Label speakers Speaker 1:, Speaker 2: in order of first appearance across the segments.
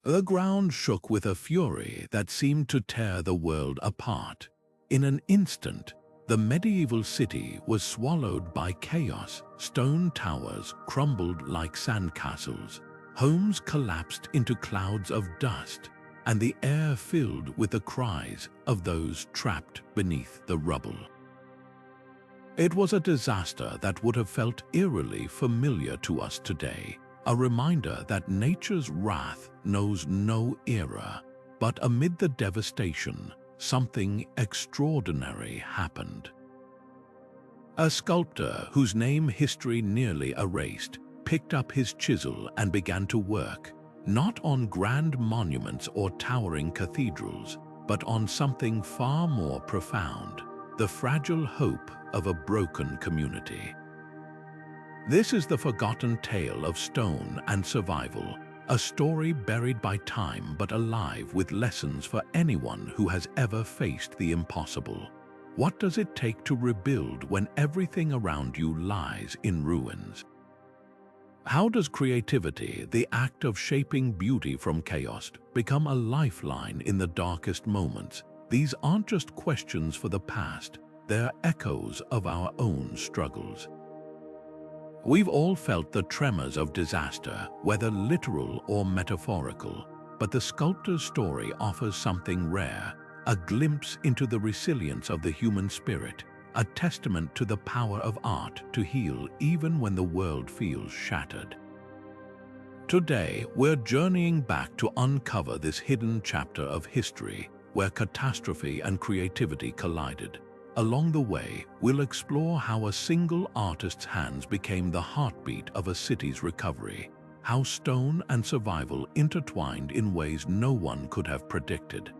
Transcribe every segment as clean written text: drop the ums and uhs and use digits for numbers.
Speaker 1: The ground shook with a fury that seemed to tear the world apart. In an instant, the medieval city was swallowed by chaos. Stone towers crumbled like sandcastles, homes collapsed into clouds of dust, and the air filled with the cries of those trapped beneath the rubble. It was a disaster that would have felt eerily familiar to us today, a reminder that nature's wrath knows no era. But amid the devastation, something extraordinary happened. A sculptor whose name history nearly erased picked up his chisel and began to work, not on grand monuments or towering cathedrals, but on something far more profound: the fragile hope of a broken community. This is the forgotten tale of stone and survival, a story buried by time but alive with lessons for anyone who has ever faced the impossible. What does it take to rebuild when everything around you lies in ruins? How does creativity, the act of shaping beauty from chaos, become a lifeline in the darkest moments? These aren't just questions for the past, they're echoes of our own struggles. We've all felt the tremors of disaster, whether literal or metaphorical, but the sculptor's story offers something rare, a glimpse into the resilience of the human spirit, a testament to the power of art to heal even when the world feels shattered. Today, we're journeying back to uncover this hidden chapter of history where catastrophe and creativity collided. Along the way, we'll explore how a single artist's hands became the heartbeat of a city's recovery, how stone and survival intertwined in ways no one could have predicted.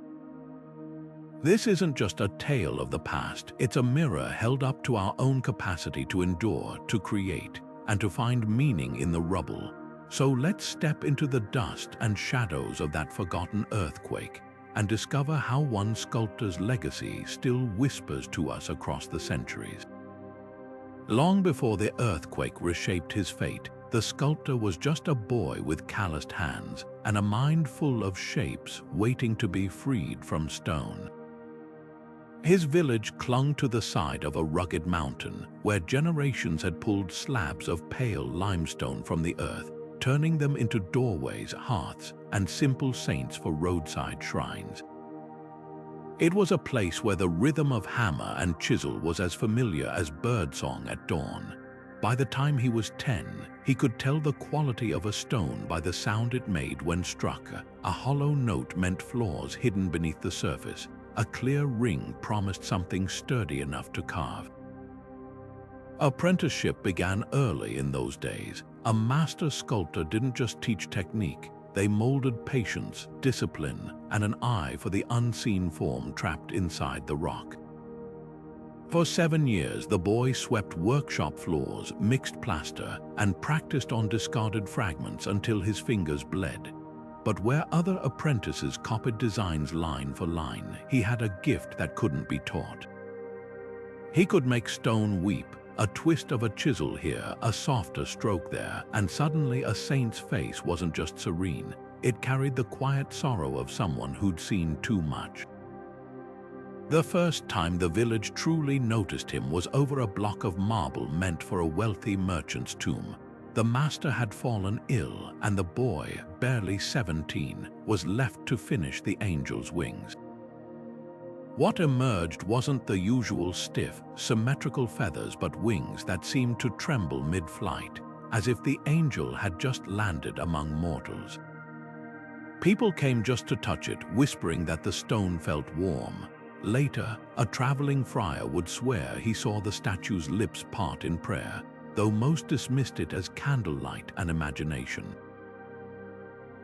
Speaker 1: This isn't just a tale of the past, it's a mirror held up to our own capacity to endure, to create, and to find meaning in the rubble. So let's step into the dust and shadows of that forgotten earthquake and discover how one sculptor's legacy still whispers to us across the centuries. Long before the earthquake reshaped his fate, the sculptor was just a boy with calloused hands and a mind full of shapes waiting to be freed from stone. His village clung to the side of a rugged mountain where generations had pulled slabs of pale limestone from the earth, turning them into doorways, hearths, and simple saints for roadside shrines. It was a place where the rhythm of hammer and chisel was as familiar as birdsong at dawn. By the time he was 10, he could tell the quality of a stone by the sound it made when struck. A hollow note meant flaws hidden beneath the surface. A clear ring promised something sturdy enough to carve. Apprenticeship began early in those days. A master sculptor didn't just teach technique, they molded patience, discipline, and an eye for the unseen form trapped inside the rock. For 7 years, the boy swept workshop floors, mixed plaster, and practiced on discarded fragments until his fingers bled. But where other apprentices copied designs line for line, he had a gift that couldn't be taught. He could make stone weep, a twist of a chisel here, a softer stroke there, and suddenly a saint's face wasn't just serene, it carried the quiet sorrow of someone who'd seen too much. The first time the village truly noticed him was over a block of marble meant for a wealthy merchant's tomb. The master had fallen ill, and the boy, barely 17, was left to finish the angel's wings. What emerged wasn't the usual stiff, symmetrical feathers but wings that seemed to tremble mid-flight, as if the angel had just landed among mortals. People came just to touch it, whispering that the stone felt warm. Later, a traveling friar would swear he saw the statue's lips part in prayer, though most dismissed it as candlelight and imagination.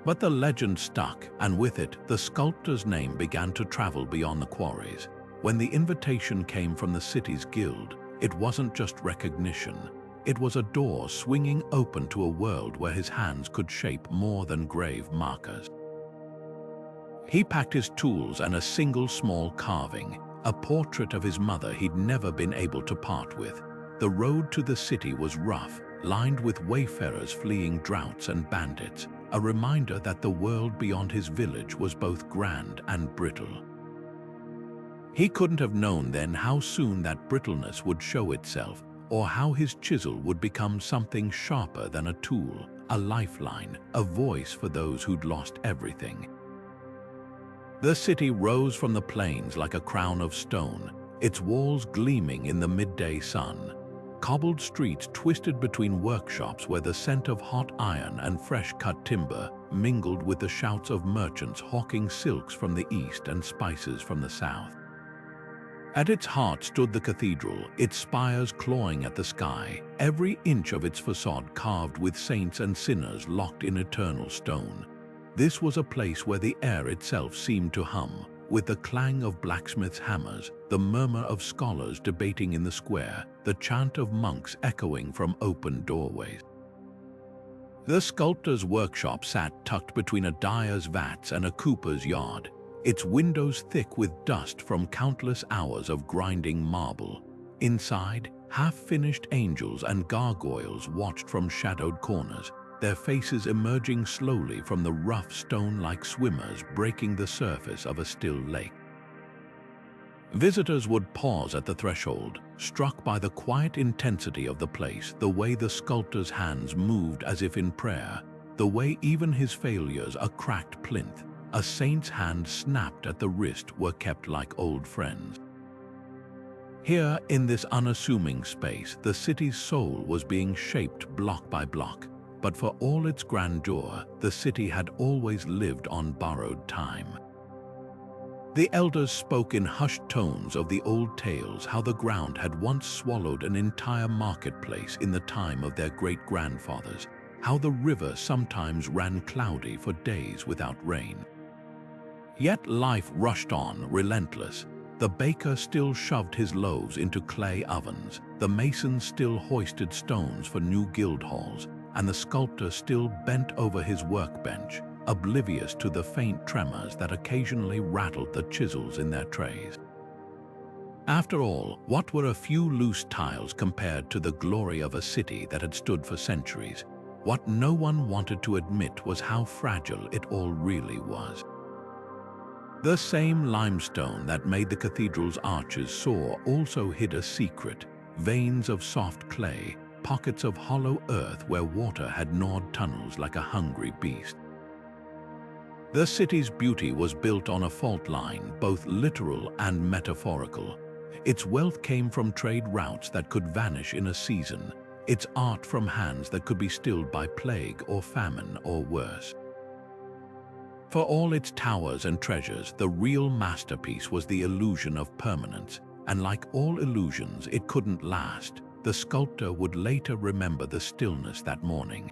Speaker 1: But the legend stuck, and with it, the sculptor's name began to travel beyond the quarries. When the invitation came from the city's guild, it wasn't just recognition. It was a door swinging open to a world where his hands could shape more than grave markers. He packed his tools and a single small carving, a portrait of his mother he'd never been able to part with. The road to the city was rough, lined with wayfarers fleeing droughts and bandits, a reminder that the world beyond his village was both grand and brittle. He couldn't have known then how soon that brittleness would show itself, or how his chisel would become something sharper than a tool, a lifeline, a voice for those who'd lost everything. The city rose from the plains like a crown of stone, its walls gleaming in the midday sun. Cobbled streets twisted between workshops where the scent of hot iron and fresh-cut timber mingled with the shouts of merchants hawking silks from the east and spices from the south. At its heart stood the cathedral, its spires clawing at the sky, every inch of its facade carved with saints and sinners locked in eternal stone. This was a place where the air itself seemed to hum, with the clang of blacksmiths' hammers, the murmur of scholars debating in the square, the chant of monks echoing from open doorways. The sculptor's workshop sat tucked between a dyer's vats and a cooper's yard, its windows thick with dust from countless hours of grinding marble. Inside, half-finished angels and gargoyles watched from shadowed corners, their faces emerging slowly from the rough stone like swimmers breaking the surface of a still lake. Visitors would pause at the threshold, struck by the quiet intensity of the place, the way the sculptor's hands moved as if in prayer, the way even his failures, a cracked plinth, a saint's hand snapped at the wrist, were kept like old friends. Here, in this unassuming space, the city's soul was being shaped block by block. But for all its grandeur, the city had always lived on borrowed time. The elders spoke in hushed tones of the old tales, how the ground had once swallowed an entire marketplace in the time of their great-grandfathers, how the river sometimes ran cloudy for days without rain. Yet life rushed on, relentless. The baker still shoved his loaves into clay ovens, the masons still hoisted stones for new guild halls, and the sculptor still bent over his workbench, oblivious to the faint tremors that occasionally rattled the chisels in their trays. After all, what were a few loose tiles compared to the glory of a city that had stood for centuries? What no one wanted to admit was how fragile it all really was. The same limestone that made the cathedral's arches soar also hid a secret, veins of soft clay, pockets of hollow earth where water had gnawed tunnels like a hungry beast. The city's beauty was built on a fault line, both literal and metaphorical. Its wealth came from trade routes that could vanish in a season, its art from hands that could be stilled by plague or famine or worse. For all its towers and treasures, the real masterpiece was the illusion of permanence, and like all illusions, it couldn't last. The sculptor would later remember the stillness that morning.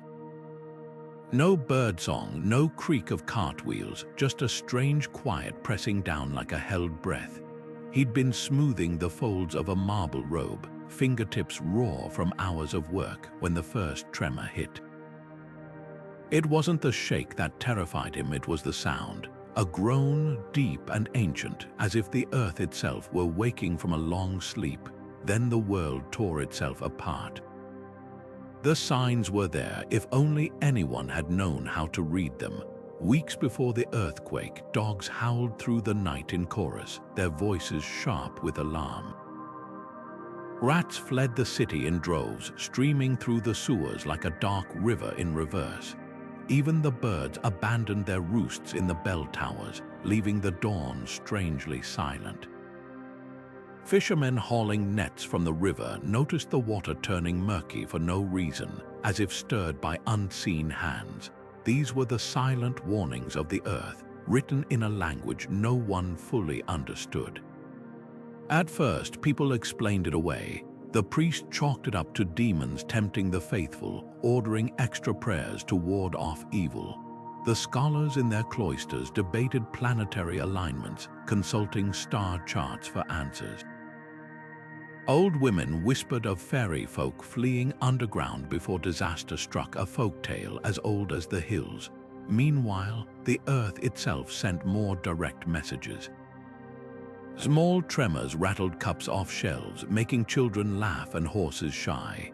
Speaker 1: No birdsong, no creak of cartwheels, just a strange quiet pressing down like a held breath. He'd been smoothing the folds of a marble robe, fingertips raw from hours of work, when the first tremor hit. It wasn't the shake that terrified him, it was the sound. A groan, deep and ancient, as if the earth itself were waking from a long sleep. Then the world tore itself apart. The signs were there, if only anyone had known how to read them. Weeks before the earthquake, dogs howled through the night in chorus, their voices sharp with alarm. Rats fled the city in droves, streaming through the sewers like a dark river in reverse. Even the birds abandoned their roosts in the bell towers, leaving the dawn strangely silent. Fishermen hauling nets from the river noticed the water turning murky for no reason, as if stirred by unseen hands. These were the silent warnings of the earth, written in a language no one fully understood. At first, people explained it away. The priest chalked it up to demons tempting the faithful, ordering extra prayers to ward off evil. The scholars in their cloisters debated planetary alignments, consulting star charts for answers. Old women whispered of fairy folk fleeing underground before disaster struck, a folktale as old as the hills. Meanwhile, the earth itself sent more direct messages. Small tremors rattled cups off shelves, making children laugh and horses shy.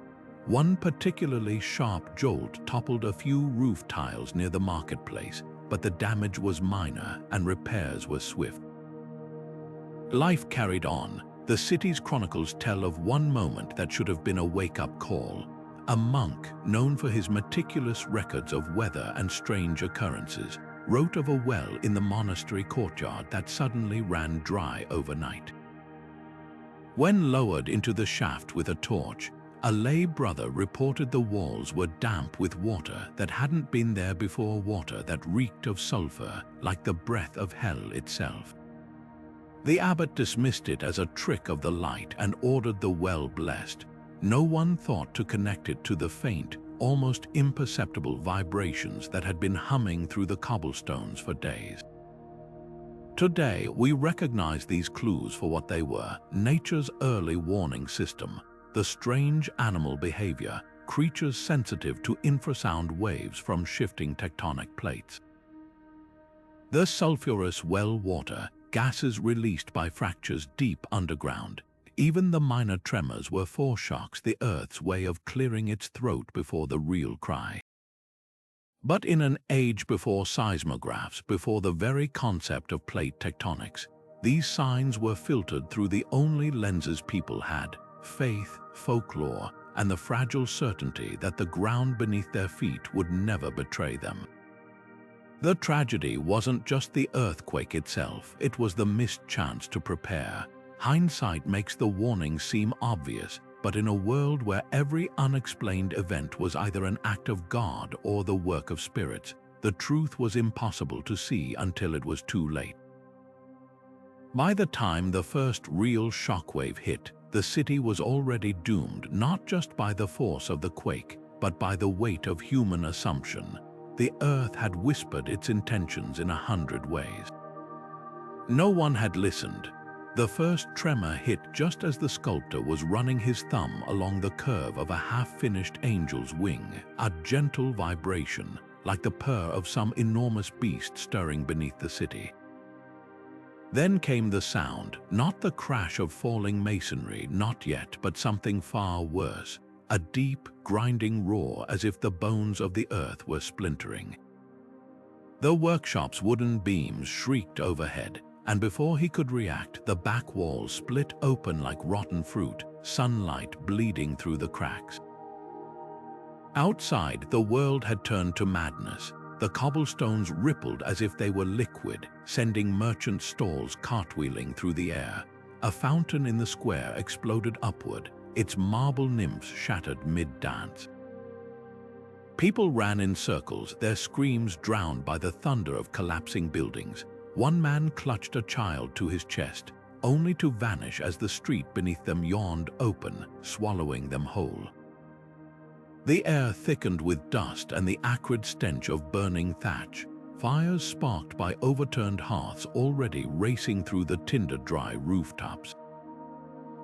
Speaker 1: One particularly sharp jolt toppled a few roof tiles near the marketplace, but the damage was minor and repairs were swift. Life carried on. The city's chronicles tell of one moment that should have been a wake-up call. A monk, known for his meticulous records of weather and strange occurrences, wrote of a well in the monastery courtyard that suddenly ran dry overnight. When lowered into the shaft with a torch, a lay brother reported the walls were damp with water that hadn't been there before, water that reeked of sulfur like the breath of hell itself. The abbot dismissed it as a trick of the light and ordered the well blessed. No one thought to connect it to the faint, almost imperceptible vibrations that had been humming through the cobblestones for days. Today, we recognize these clues for what they were: nature's early warning system, the strange animal behavior, creatures sensitive to infrasound waves from shifting tectonic plates. The sulfurous well water, gases released by fractures deep underground. Even the minor tremors were foreshocks, the Earth's way of clearing its throat before the real cry. But in an age before seismographs, before the very concept of plate tectonics, these signs were filtered through the only lenses people had: faith, folklore, and the fragile certainty that the ground beneath their feet would never betray them. The tragedy wasn't just the earthquake itself, it was the missed chance to prepare. Hindsight makes the warning seem obvious, but in a world where every unexplained event was either an act of God or the work of spirits, the truth was impossible to see until it was too late. By the time the first real shockwave hit, the city was already doomed, not just by the force of the quake, but by the weight of human assumption. The earth had whispered its intentions in 100 ways. No one had listened. The first tremor hit just as the sculptor was running his thumb along the curve of a half-finished angel's wing, a gentle vibration, like the purr of some enormous beast stirring beneath the city. Then came the sound, not the crash of falling masonry, not yet, but something far worse, a deep, grinding roar as if the bones of the earth were splintering. The workshop's wooden beams shrieked overhead, and before he could react, the back wall split open like rotten fruit, sunlight bleeding through the cracks. Outside, the world had turned to madness. The cobblestones rippled as if they were liquid, sending merchant stalls cartwheeling through the air. A fountain in the square exploded upward, its marble nymphs shattered mid-dance. People ran in circles, their screams drowned by the thunder of collapsing buildings. One man clutched a child to his chest, only to vanish as the street beneath them yawned open, swallowing them whole. The air thickened with dust and the acrid stench of burning thatch, fires sparked by overturned hearths already racing through the tinder-dry rooftops.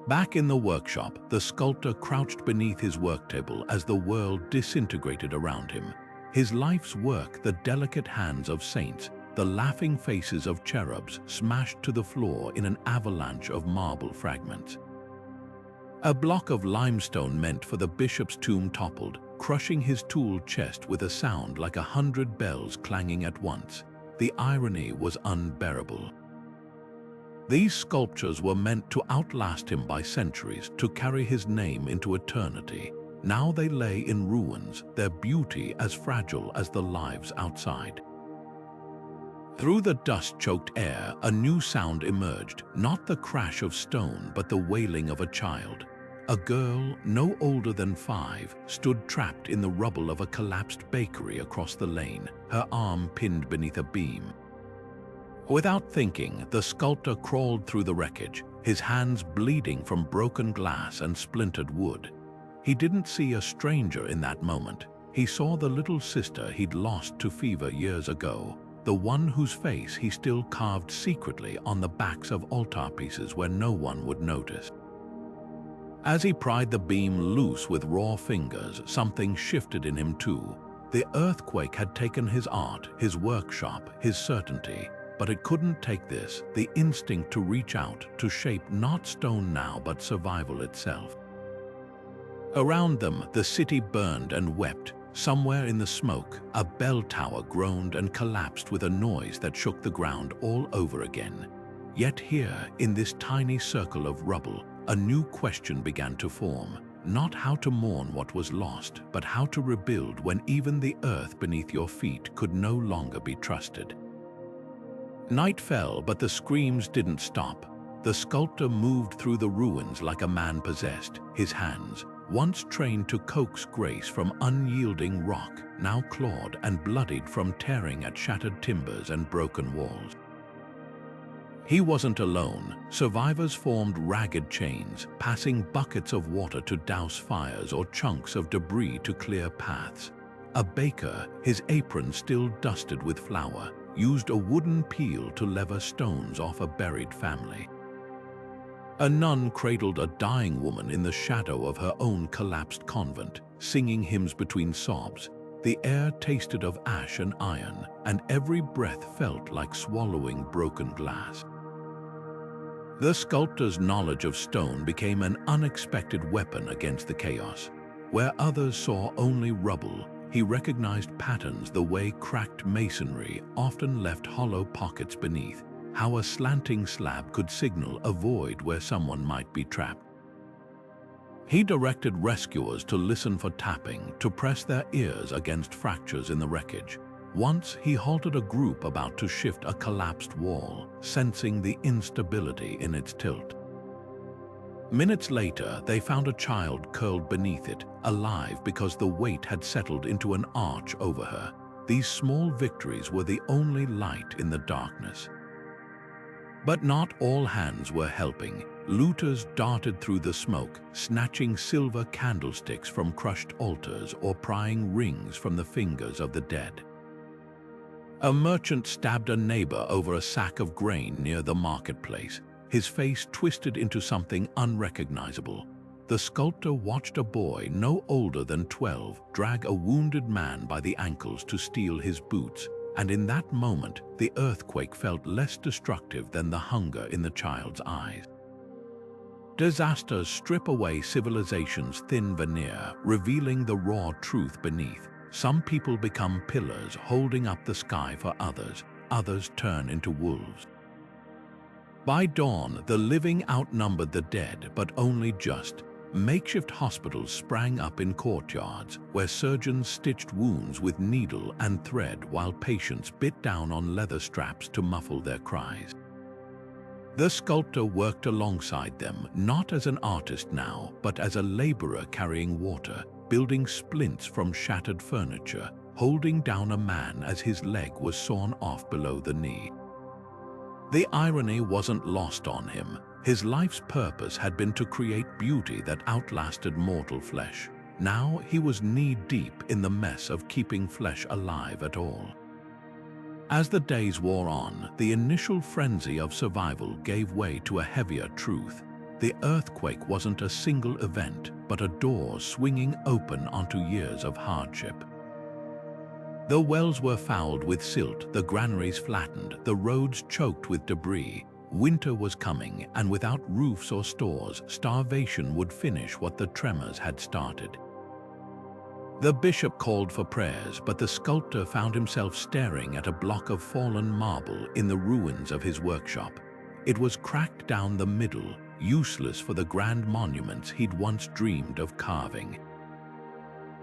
Speaker 1: Back in the workshop, the sculptor crouched beneath his worktable as the world disintegrated around him. His life's work, the delicate hands of saints, the laughing faces of cherubs, smashed to the floor in an avalanche of marble fragments. A block of limestone meant for the bishop's tomb toppled, crushing his tool chest with a sound like 100 bells clanging at once. The irony was unbearable. These sculptures were meant to outlast him by centuries, to carry his name into eternity. Now they lay in ruins, their beauty as fragile as the lives outside. Through the dust-choked air, a new sound emerged, not the crash of stone, but the wailing of a child. A girl, no older than 5, stood trapped in the rubble of a collapsed bakery across the lane, her arm pinned beneath a beam. Without thinking, the sculptor crawled through the wreckage, his hands bleeding from broken glass and splintered wood. He didn't see a stranger in that moment. He saw the little sister he'd lost to fever years ago, the one whose face he still carved secretly on the backs of altarpieces where no one would notice. As he pried the beam loose with raw fingers, something shifted in him too. The earthquake had taken his art, his workshop, his certainty, but it couldn't take this, the instinct to reach out, to shape not stone now but survival itself. Around them, the city burned and wept. Somewhere in the smoke, a bell tower groaned and collapsed with a noise that shook the ground all over again. Yet here, in this tiny circle of rubble, a new question began to form. Not how to mourn what was lost, but how to rebuild when even the earth beneath your feet could no longer be trusted. Night fell, but the screams didn't stop. The sculptor moved through the ruins like a man possessed, his hands, once trained to coax grace from unyielding rock, now clawed and bloodied from tearing at shattered timbers and broken walls. He wasn't alone. Survivors formed ragged chains, passing buckets of water to douse fires or chunks of debris to clear paths. A baker, his apron still dusted with flour, used a wooden peel to lever stones off a buried family. A nun cradled a dying woman in the shadow of her own collapsed convent, singing hymns between sobs. The air tasted of ash and iron, and every breath felt like swallowing broken glass. The sculptor's knowledge of stone became an unexpected weapon against the chaos. Where others saw only rubble, he recognized patterns the way cracked masonry often left hollow pockets beneath, how a slanting slab could signal a void where someone might be trapped. He directed rescuers to listen for tapping, to press their ears against fractures in the wreckage. Once he halted a group about to shift a collapsed wall, sensing the instability in its tilt. Minutes later, they found a child curled beneath it, alive because the weight had settled into an arch over her. These small victories were the only light in the darkness. But not all hands were helping. Looters darted through the smoke, snatching silver candlesticks from crushed altars or prying rings from the fingers of the dead. A merchant stabbed a neighbor over a sack of grain near the marketplace, his face twisted into something unrecognizable. The sculptor watched a boy no older than 12 drag a wounded man by the ankles to steal his boots, and in that moment, the earthquake felt less destructive than the hunger in the child's eyes. Disasters strip away civilization's thin veneer, revealing the raw truth beneath. Some people become pillars, holding up the sky for others. Others turn into wolves. By dawn, the living outnumbered the dead, but only just. Makeshift hospitals sprang up in courtyards, where surgeons stitched wounds with needle and thread while patients bit down on leather straps to muffle their cries. The sculptor worked alongside them, not as an artist now, but as a laborer carrying water, building splints from shattered furniture, holding down a man as his leg was sawn off below the knee. The irony wasn't lost on him. His life's purpose had been to create beauty that outlasted mortal flesh. Now he was knee-deep in the mess of keeping flesh alive at all. As the days wore on, the initial frenzy of survival gave way to a heavier truth. The earthquake wasn't a single event, but a door swinging open onto years of hardship. The wells were fouled with silt, the granaries flattened, the roads choked with debris. Winter was coming, and without roofs or stores, starvation would finish what the tremors had started. The bishop called for prayers, but the sculptor found himself staring at a block of fallen marble in the ruins of his workshop. It was cracked down the middle, useless for the grand monuments he'd once dreamed of carving.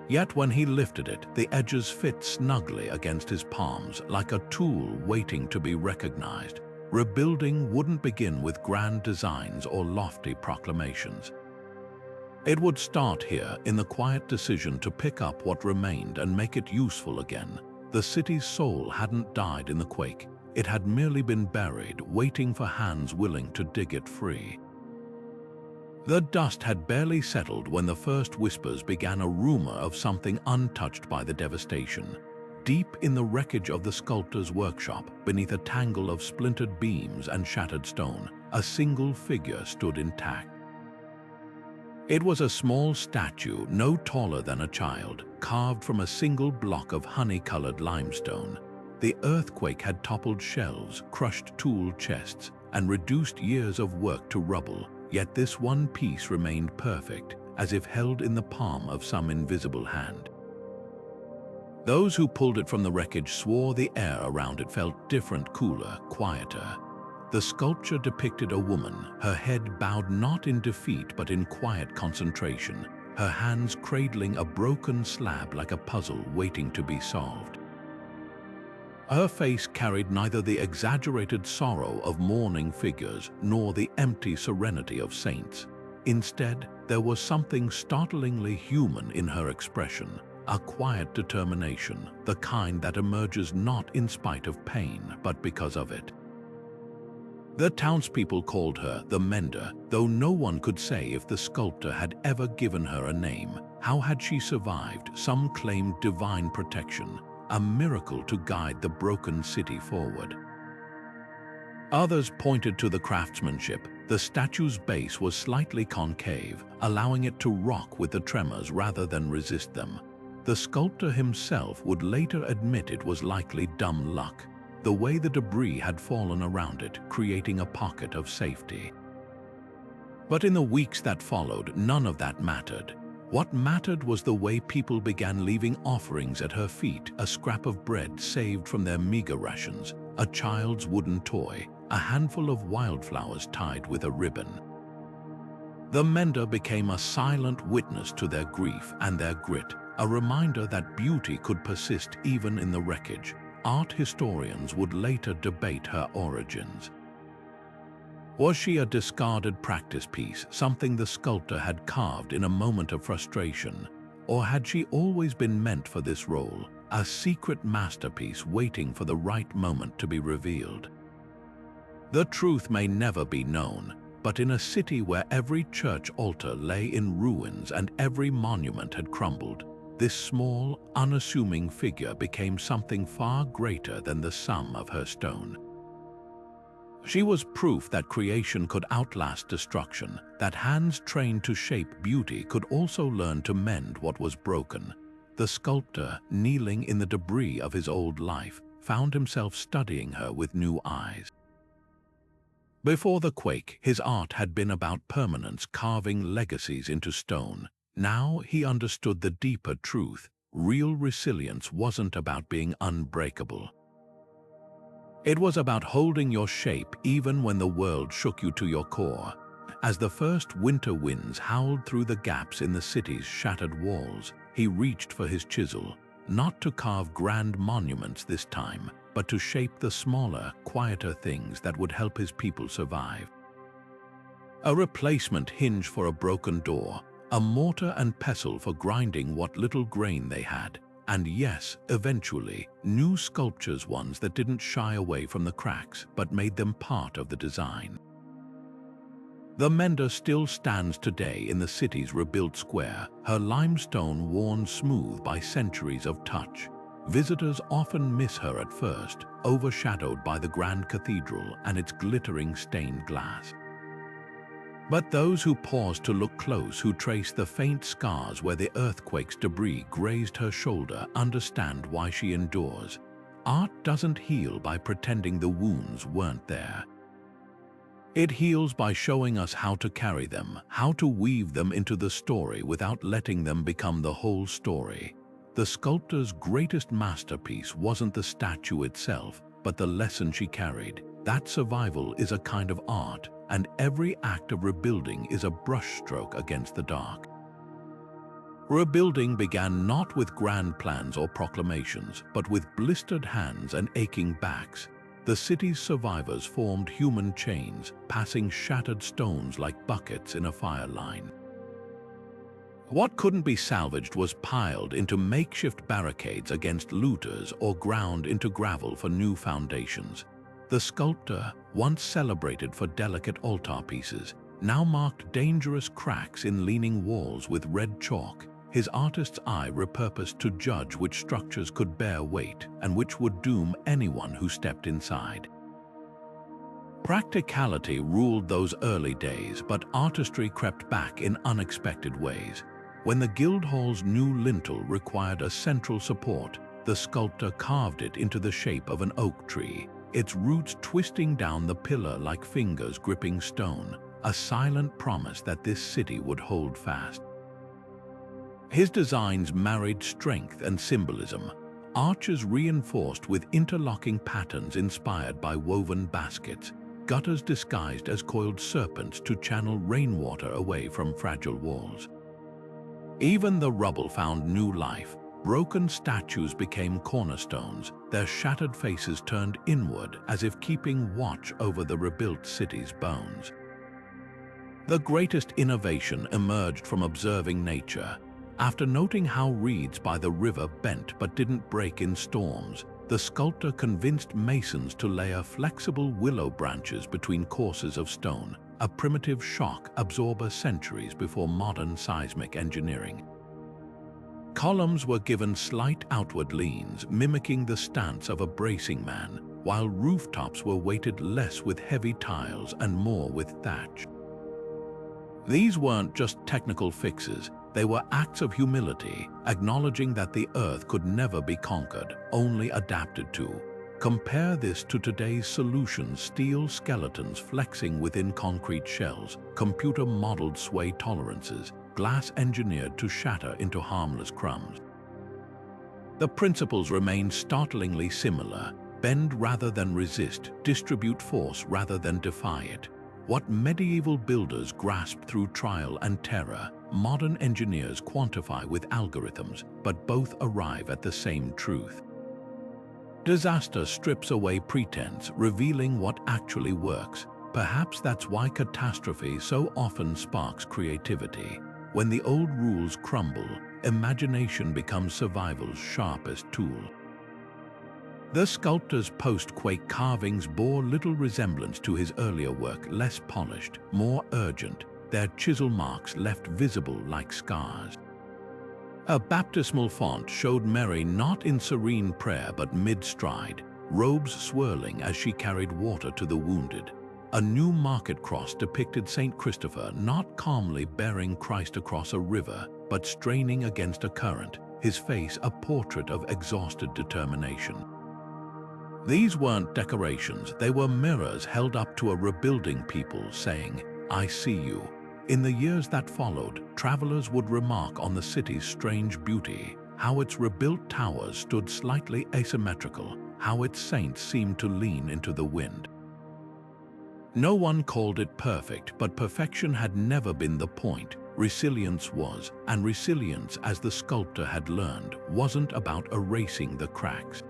Speaker 1: Yet when he lifted it, the edges fit snugly against his palms, like a tool waiting to be recognized. Rebuilding wouldn't begin with grand designs or lofty proclamations. It would start here, in the quiet decision to pick up what remained and make it useful again. The city's soul hadn't died in the quake. It had merely been buried, waiting for hands willing to dig it free. The dust had barely settled when the first whispers began a rumor of something untouched by the devastation. Deep in the wreckage of the sculptor's workshop, beneath a tangle of splintered beams and shattered stone, a single figure stood intact. It was a small statue, no taller than a child, carved from a single block of honey-colored limestone. The earthquake had toppled shelves, crushed tool chests, and reduced years of work to rubble, yet this one piece remained perfect, as if held in the palm of some invisible hand. Those who pulled it from the wreckage swore the air around it felt different, cooler, quieter. The sculpture depicted a woman, her head bowed not in defeat but in quiet concentration, her hands cradling a broken slab like a puzzle waiting to be solved. Her face carried neither the exaggerated sorrow of mourning figures nor the empty serenity of saints. Instead, there was something startlingly human in her expression, a quiet determination, the kind that emerges not in spite of pain, but because of it. The townspeople called her the Mender, though no one could say if the sculptor had ever given her a name. How had she survived? Some claimed divine protection, a miracle to guide the broken city forward. Others pointed to the craftsmanship. The statue's base was slightly concave, allowing it to rock with the tremors rather than resist them. The sculptor himself would later admit it was likely dumb luck, the way the debris had fallen around it, creating a pocket of safety. But in the weeks that followed, none of that mattered. What mattered was the way people began leaving offerings at her feet, a scrap of bread saved from their meager rations, a child's wooden toy, a handful of wildflowers tied with a ribbon. The Mender became a silent witness to their grief and their grit, a reminder that beauty could persist even in the wreckage. Art historians would later debate her origins. Was she a discarded practice piece, something the sculptor had carved in a moment of frustration? Or had she always been meant for this role, a secret masterpiece waiting for the right moment to be revealed? The truth may never be known, but in a city where every church altar lay in ruins and every monument had crumbled, this small, unassuming figure became something far greater than the sum of her stone. She was proof that creation could outlast destruction, that hands trained to shape beauty could also learn to mend what was broken. The sculptor, kneeling in the debris of his old life, found himself studying her with new eyes. Before the quake, his art had been about permanence, carving legacies into stone. Now he understood the deeper truth. Real resilience wasn't about being unbreakable. It was about holding your shape even when the world shook you to your core. As the first winter winds howled through the gaps in the city's shattered walls, he reached for his chisel, not to carve grand monuments this time, but to shape the smaller, quieter things that would help his people survive. A replacement hinge for a broken door, a mortar and pestle for grinding what little grain they had, and yes, eventually, new sculptures, ones that didn't shy away from the cracks but made them part of the design. The Mender still stands today in the city's rebuilt square, her limestone worn smooth by centuries of touch. Visitors often miss her at first, overshadowed by the grand cathedral and its glittering stained glass. But those who pause to look close, who trace the faint scars where the earthquake's debris grazed her shoulder, understand why she endures. Art doesn't heal by pretending the wounds weren't there. It heals by showing us how to carry them, how to weave them into the story without letting them become the whole story. The sculptor's greatest masterpiece wasn't the statue itself, but the lesson she carried. That survival is a kind of art, and every act of rebuilding is a brushstroke against the dark. Rebuilding began not with grand plans or proclamations, but with blistered hands and aching backs. The city's survivors formed human chains, passing shattered stones like buckets in a fire line. What couldn't be salvaged was piled into makeshift barricades against looters or ground into gravel for new foundations. The sculptor, once celebrated for delicate altar pieces, now marked dangerous cracks in leaning walls with red chalk, his artist's eye repurposed to judge which structures could bear weight and which would doom anyone who stepped inside. Practicality ruled those early days, but artistry crept back in unexpected ways. When the Guildhall's new lintel required a central support, the sculptor carved it into the shape of an oak tree, its roots twisting down the pillar like fingers gripping stone, a silent promise that this city would hold fast. His designs married strength and symbolism, arches reinforced with interlocking patterns inspired by woven baskets, gutters disguised as coiled serpents to channel rainwater away from fragile walls. Even the rubble found new life. Broken statues became cornerstones, their shattered faces turned inward as if keeping watch over the rebuilt city's bones. The greatest innovation emerged from observing nature. After noting how reeds by the river bent but didn't break in storms, the sculptor convinced masons to layer flexible willow branches between courses of stone, a primitive shock absorber centuries before modern seismic engineering. Columns were given slight outward leans, mimicking the stance of a bracing man, while rooftops were weighted less with heavy tiles and more with thatch. These weren't just technical fixes, they were acts of humility, acknowledging that the earth could never be conquered, only adapted to. Compare this to today's solutions: steel skeletons flexing within concrete shells, computer-modeled sway tolerances, glass engineered to shatter into harmless crumbs. The principles remain startlingly similar: bend rather than resist, distribute force rather than defy it. What medieval builders grasped through trial and terror, modern engineers quantify with algorithms, but both arrive at the same truth. Disaster strips away pretense, revealing what actually works. Perhaps that's why catastrophe so often sparks creativity. When the old rules crumble, imagination becomes survival's sharpest tool. The sculptor's post-quake carvings bore little resemblance to his earlier work, less polished, more urgent, their chisel marks left visible like scars. A baptismal font showed Mary not in serene prayer but mid-stride, robes swirling as she carried water to the wounded. A new market cross depicted Saint Christopher not calmly bearing Christ across a river, but straining against a current, his face a portrait of exhausted determination. These weren't decorations, they were mirrors held up to a rebuilding people saying, "I see you." In the years that followed, travelers would remark on the city's strange beauty, how its rebuilt towers stood slightly asymmetrical, how its saints seemed to lean into the wind. No one called it perfect, but perfection had never been the point. Resilience was, and resilience, as the sculptor had learned, wasn't about erasing the cracks.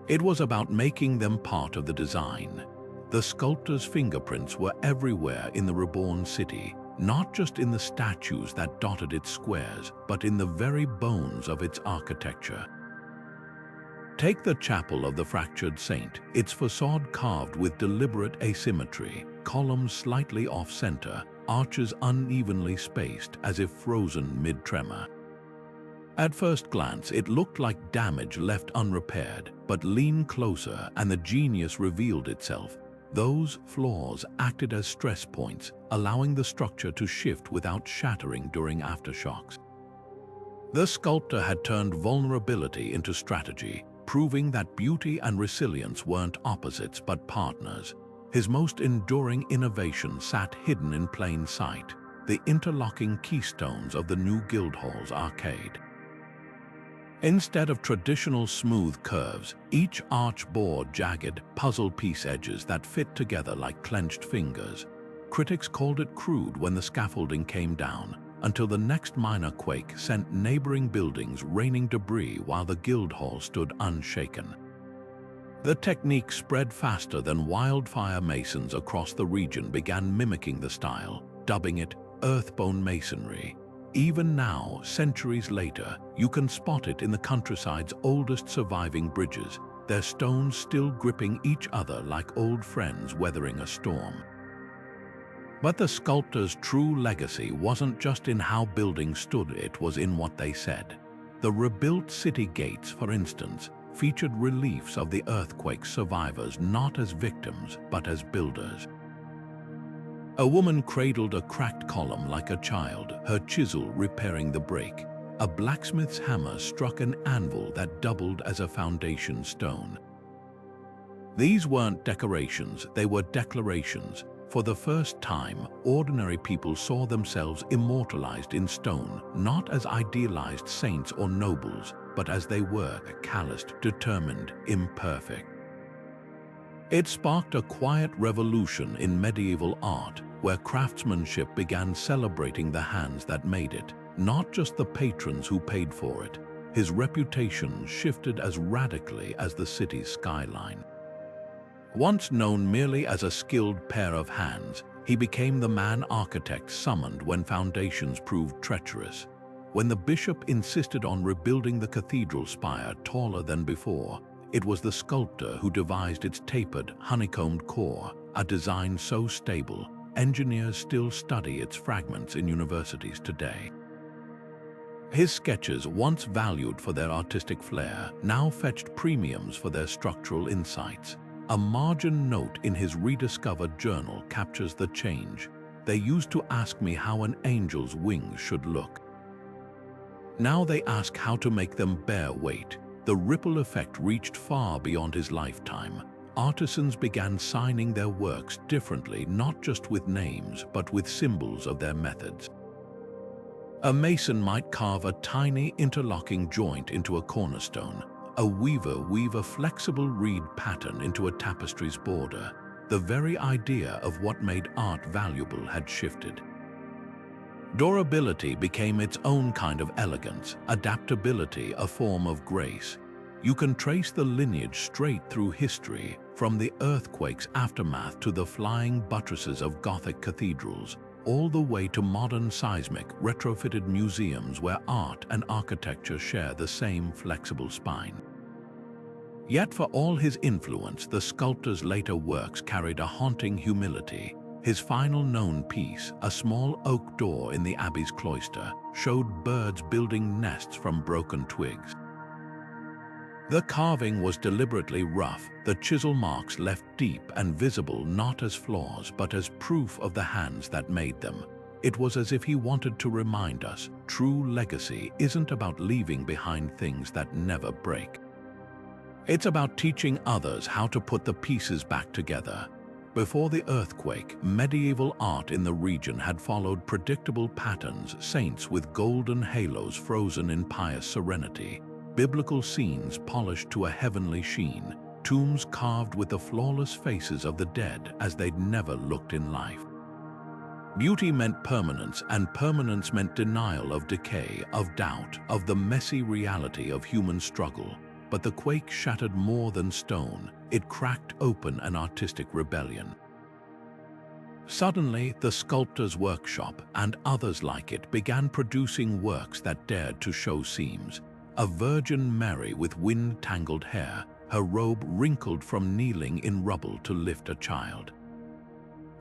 Speaker 1: It was about making them part of the design. The sculptor's fingerprints were everywhere in the reborn city, not just in the statues that dotted its squares, but in the very bones of its architecture. Take the Chapel of the Fractured Saint, its facade carved with deliberate asymmetry, columns slightly off-center, arches unevenly spaced as if frozen mid-tremor. At first glance, it looked like damage left unrepaired, but lean closer and the genius revealed itself. Those flaws acted as stress points, allowing the structure to shift without shattering during aftershocks. The sculptor had turned vulnerability into strategy, proving that beauty and resilience weren't opposites but partners. His most enduring innovation sat hidden in plain sight: the interlocking keystones of the new Guildhall's arcade. Instead of traditional smooth curves, each arch bore jagged, puzzle piece edges that fit together like clenched fingers. Critics called it crude when the scaffolding came down, until the next minor quake sent neighboring buildings raining debris while the Guildhall stood unshaken. The technique spread faster than wildfire. Masons across the region began mimicking the style, dubbing it earthbone masonry. Even now, centuries later, you can spot it in the countryside's oldest surviving bridges, their stones still gripping each other like old friends weathering a storm. But the sculptor's true legacy wasn't just in how buildings stood, it was in what they said. The rebuilt city gates, for instance, featured reliefs of the earthquake survivors not as victims but as builders. A woman cradled a cracked column like a child, her chisel repairing the break. A blacksmith's hammer struck an anvil that doubled as a foundation stone. These weren't decorations, they were declarations. For the first time, ordinary people saw themselves immortalized in stone, not as idealized saints or nobles, but as they were, calloused, determined, imperfect. It sparked a quiet revolution in medieval art, where craftsmanship began celebrating the hands that made it, not just the patrons who paid for it. His reputation shifted as radically as the city's skyline. Once known merely as a skilled pair of hands, he became the man architects summoned when foundations proved treacherous. When the bishop insisted on rebuilding the cathedral spire taller than before, it was the sculptor who devised its tapered, honeycombed core, a design so stable, engineers still study its fragments in universities today. His sketches, once valued for their artistic flair, now fetched premiums for their structural insights. A margin note in his rediscovered journal captures the change. They used to ask me how an angel's wings should look. Now they ask how to make them bear weight. The ripple effect reached far beyond his lifetime. Artisans began signing their works differently, not just with names, but with symbols of their methods. A mason might carve a tiny interlocking joint into a cornerstone. A weaver weave a flexible reed pattern into a tapestry's border. The very idea of what made art valuable had shifted. Durability became its own kind of elegance, adaptability a form of grace. You can trace the lineage straight through history, from the earthquake's aftermath to the flying buttresses of Gothic cathedrals, all the way to modern seismic, retrofitted museums where art and architecture share the same flexible spine. Yet for all his influence, the sculptor's later works carried a haunting humility. His final known piece, a small oak door in the abbey's cloister, showed birds building nests from broken twigs. The carving was deliberately rough, the chisel marks left deep and visible not as flaws but as proof of the hands that made them. It was as if he wanted to remind us, true legacy isn't about leaving behind things that never break. It's about teaching others how to put the pieces back together. Before the earthquake, medieval art in the region had followed predictable patterns, saints with golden halos frozen in pious serenity, biblical scenes polished to a heavenly sheen, tombs carved with the flawless faces of the dead as they'd never looked in life. Beauty meant permanence, and permanence meant denial of decay, of doubt, of the messy reality of human struggle. But the quake shattered more than stone. It cracked open an artistic rebellion. Suddenly, the sculptor's workshop and others like it began producing works that dared to show seams. A Virgin Mary with wind-tangled hair, her robe wrinkled from kneeling in rubble to lift a child.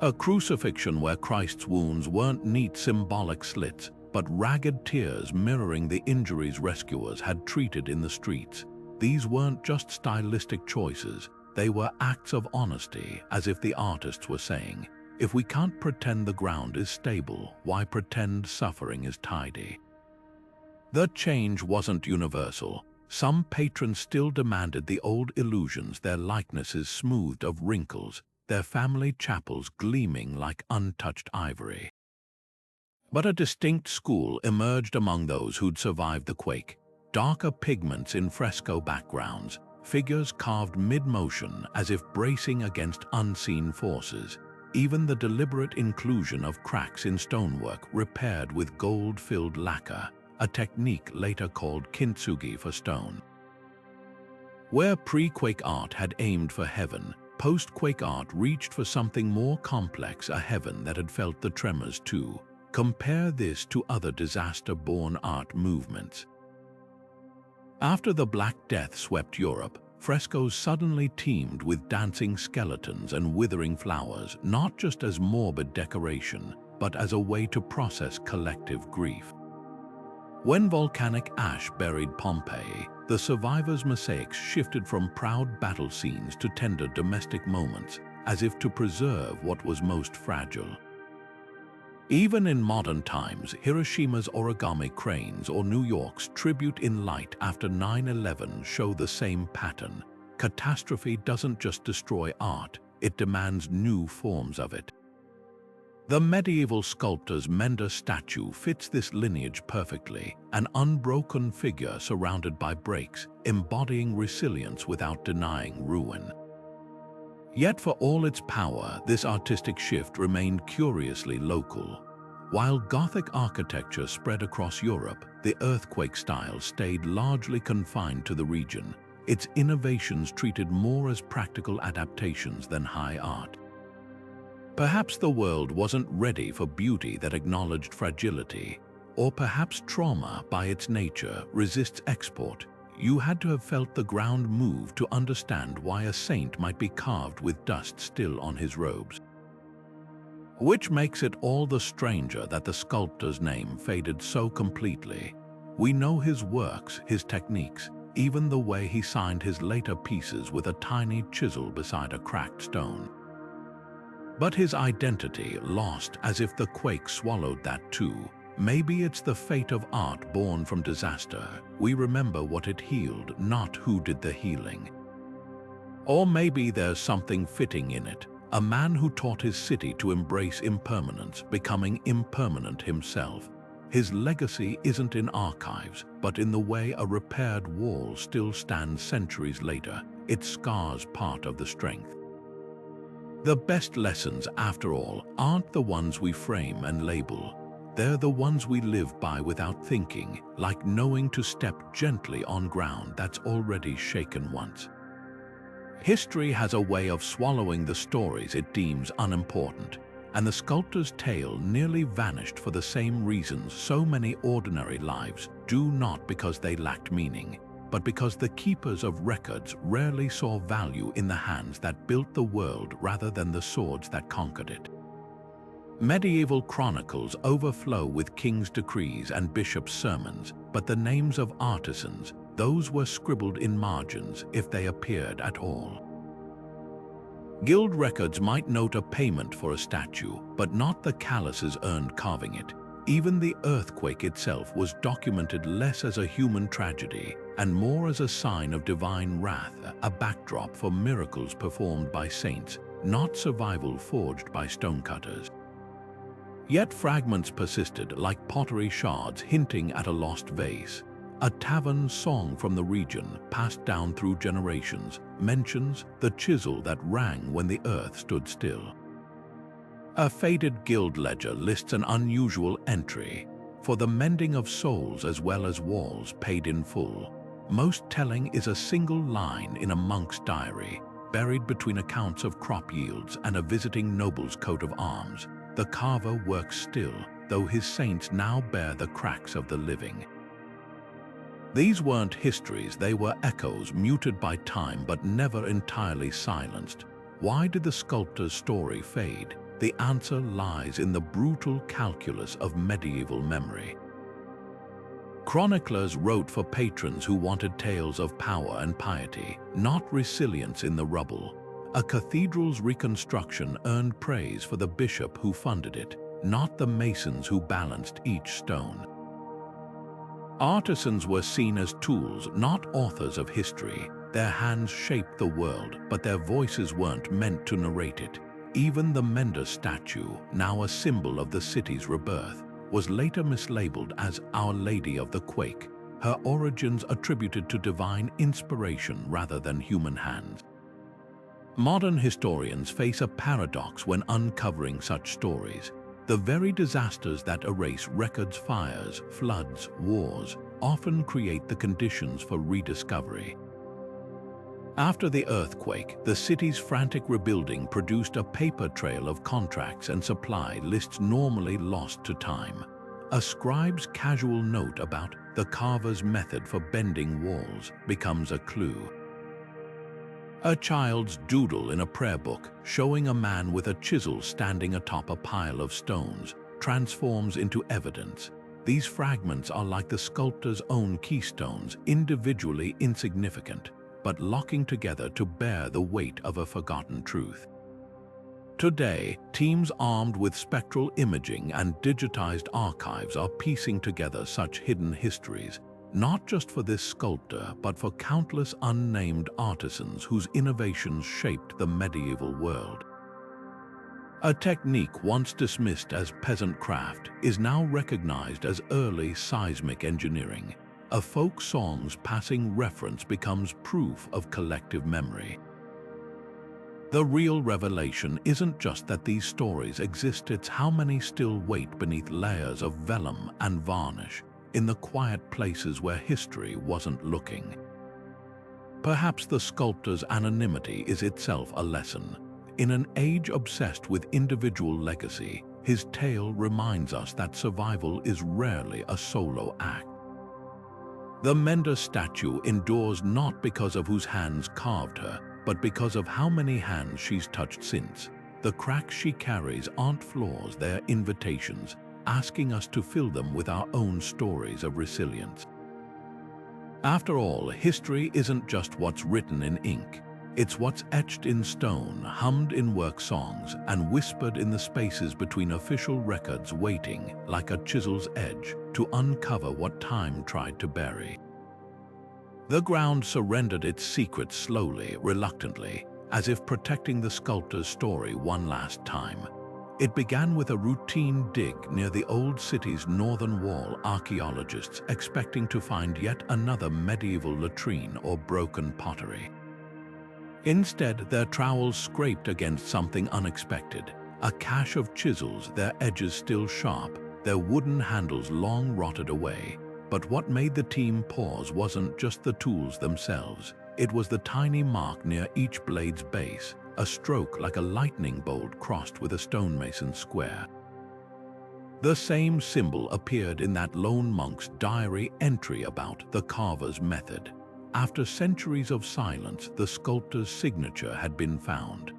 Speaker 1: A crucifixion where Christ's wounds weren't neat symbolic slits, but ragged tears mirroring the injuries rescuers had treated in the streets. These weren't just stylistic choices, they were acts of honesty, as if the artists were saying, if we can't pretend the ground is stable, why pretend suffering is tidy? The change wasn't universal. Some patrons still demanded the old illusions, their likenesses smoothed of wrinkles, their family chapels gleaming like untouched ivory. But a distinct school emerged among those who'd survived the quake. Darker pigments in fresco backgrounds, figures carved mid-motion as if bracing against unseen forces. Even the deliberate inclusion of cracks in stonework repaired with gold-filled lacquer, a technique later called kintsugi for stone. Where pre-quake art had aimed for heaven, post-quake art reached for something more complex, a heaven that had felt the tremors too. Compare this to other disaster-born art movements. After the Black Death swept Europe, frescoes suddenly teemed with dancing skeletons and withering flowers, not just as morbid decoration, but as a way to process collective grief. When volcanic ash buried Pompeii, the survivors' mosaics shifted from proud battle scenes to tender domestic moments, as if to preserve what was most fragile. Even in modern times, Hiroshima's origami cranes or New York's tribute in light after 9/11 show the same pattern. Catastrophe doesn't just destroy art, it demands new forms of it. The medieval sculptor's Mender statue fits this lineage perfectly, an unbroken figure surrounded by breaks, embodying resilience without denying ruin. Yet for all its power, this artistic shift remained curiously local. While Gothic architecture spread across Europe, the earthquake style stayed largely confined to the region, its innovations treated more as practical adaptations than high art. Perhaps the world wasn't ready for beauty that acknowledged fragility, or perhaps trauma, by its nature, resists export. You had to have felt the ground move to understand why a saint might be carved with dust still on his robes. Which makes it all the stranger that the sculptor's name faded so completely. We know his works, his techniques, even the way he signed his later pieces with a tiny chisel beside a cracked stone. But his identity lost as if the quake swallowed that too. Maybe it's the fate of art born from disaster. We remember what it healed, not who did the healing. Or maybe there's something fitting in it. A man who taught his city to embrace impermanence, becoming impermanent himself. His legacy isn't in archives, but in the way a repaired wall still stands centuries later. Its scars part of the strength. The best lessons, after all, aren't the ones we frame and label. They're the ones we live by without thinking, like knowing to step gently on ground that's already shaken once. History has a way of swallowing the stories it deems unimportant, and the sculptor's tale nearly vanished for the same reasons so many ordinary lives do, not because they lacked meaning, but because the keepers of records rarely saw value in the hands that built the world rather than the swords that conquered it. Medieval chronicles overflow with kings' decrees and bishops' sermons, but the names of artisans, those were scribbled in margins if they appeared at all. Guild records might note a payment for a statue, but not the calluses earned carving it. Even the earthquake itself was documented less as a human tragedy and more as a sign of divine wrath, a backdrop for miracles performed by saints, not survival forged by stonecutters. Yet fragments persisted, like pottery shards hinting at a lost vase. A tavern song from the region, passed down through generations, mentions the chisel that rang when the earth stood still. A faded guild ledger lists an unusual entry, for the mending of souls as well as walls paid in full. Most telling is a single line in a monk's diary, buried between accounts of crop yields and a visiting noble's coat of arms. The carver works still, though his saints now bear the cracks of the living. These weren't histories, they were echoes muted by time but never entirely silenced. Why did the sculptor's story fade? The answer lies in the brutal calculus of medieval memory. Chroniclers wrote for patrons who wanted tales of power and piety, not resilience in the rubble. A cathedral's reconstruction earned praise for the bishop who funded it, not the masons who balanced each stone. Artisans were seen as tools, not authors of history. Their hands shaped the world, but their voices weren't meant to narrate it. Even the Mender statue, now a symbol of the city's rebirth, was later mislabeled as Our Lady of the Quake, her origins attributed to divine inspiration rather than human hands. Modern historians face a paradox when uncovering such stories. The very disasters that erase records, fires, floods, wars, often create the conditions for rediscovery. After the earthquake, the city's frantic rebuilding produced a paper trail of contracts and supply lists normally lost to time. A scribe's casual note about the carver's method for bending walls becomes a clue. A child's doodle in a prayer book showing a man with a chisel standing atop a pile of stones transforms into evidence. These fragments are like the sculptor's own keystones, individually insignificant, but locking together to bear the weight of a forgotten truth. Today, teams armed with spectral imaging and digitized archives are piecing together such hidden histories, not just for this sculptor, but for countless unnamed artisans whose innovations shaped the medieval world. A technique once dismissed as peasant craft is now recognized as early seismic engineering. A folk song's passing reference becomes proof of collective memory. The real revelation isn't just that these stories exist, it's how many still wait beneath layers of vellum and varnish, in the quiet places where history wasn't looking. Perhaps the sculptor's anonymity is itself a lesson. In an age obsessed with individual legacy, his tale reminds us that survival is rarely a solo act. The Mender statue endures not because of whose hands carved her, but because of how many hands she's touched since. The cracks she carries aren't flaws, they're invitations, asking us to fill them with our own stories of resilience. After all, history isn't just what's written in ink. It's what's etched in stone, hummed in work songs, and whispered in the spaces between official records, waiting, like a chisel's edge, to uncover what time tried to bury. The ground surrendered its secrets slowly, reluctantly, as if protecting the sculptor's story one last time. It began with a routine dig near the old city's northern wall, archaeologists expecting to find yet another medieval latrine or broken pottery. Instead, their trowels scraped against something unexpected, a cache of chisels, their edges still sharp, their wooden handles long rotted away. But what made the team pause wasn't just the tools themselves. It was the tiny mark near each blade's base, a stroke like a lightning bolt crossed with a stonemason's square. The same symbol appeared in that lone monk's diary entry about the carver's method. After centuries of silence, the sculptor's signature had been found.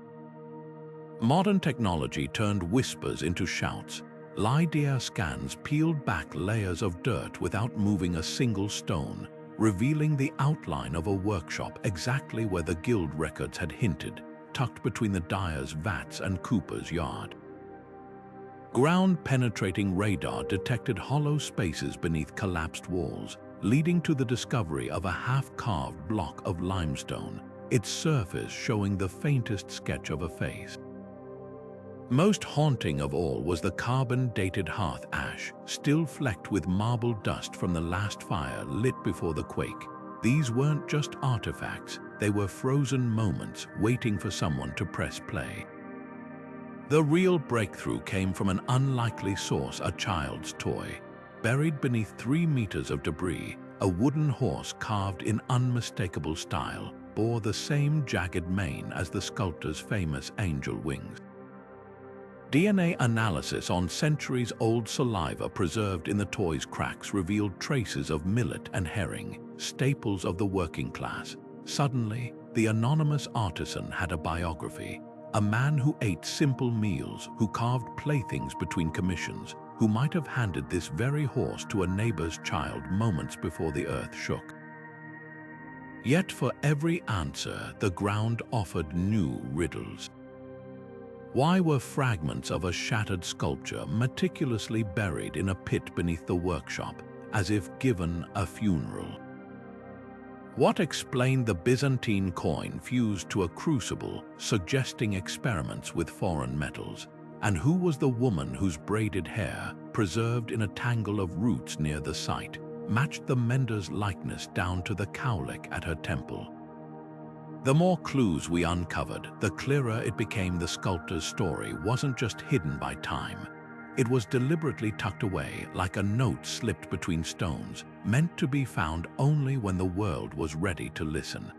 Speaker 1: Modern technology turned whispers into shouts. LiDAR scans peeled back layers of dirt without moving a single stone, revealing the outline of a workshop exactly where the guild records had hinted, tucked between the dyer's vats and cooper's yard. Ground-penetrating radar detected hollow spaces beneath collapsed walls, leading to the discovery of a half-carved block of limestone, its surface showing the faintest sketch of a face. Most haunting of all was the carbon-dated hearth ash, still flecked with marble dust from the last fire lit before the quake. These weren't just artifacts, they were frozen moments waiting for someone to press play. The real breakthrough came from an unlikely source, a child's toy. Buried beneath 3 meters of debris, a wooden horse carved in unmistakable style bore the same jagged mane as the sculptor's famous angel wings. DNA analysis on centuries-old saliva preserved in the toy's cracks revealed traces of millet and herring, staples of the working class. Suddenly, the anonymous artisan had a biography, a man who ate simple meals, who carved playthings between commissions, who might have handed this very horse to a neighbor's child moments before the earth shook. Yet for every answer, the ground offered new riddles. Why were fragments of a shattered sculpture meticulously buried in a pit beneath the workshop, as if given a funeral? What explained the Byzantine coin fused to a crucible, suggesting experiments with foreign metals? And who was the woman whose braided hair, preserved in a tangle of roots near the site, matched the mender's likeness down to the cowlick at her temple? The more clues we uncovered, the clearer it became the sculptor's story wasn't just hidden by time. It was deliberately tucked away like a note slipped between stones, meant to be found only when the world was ready to listen.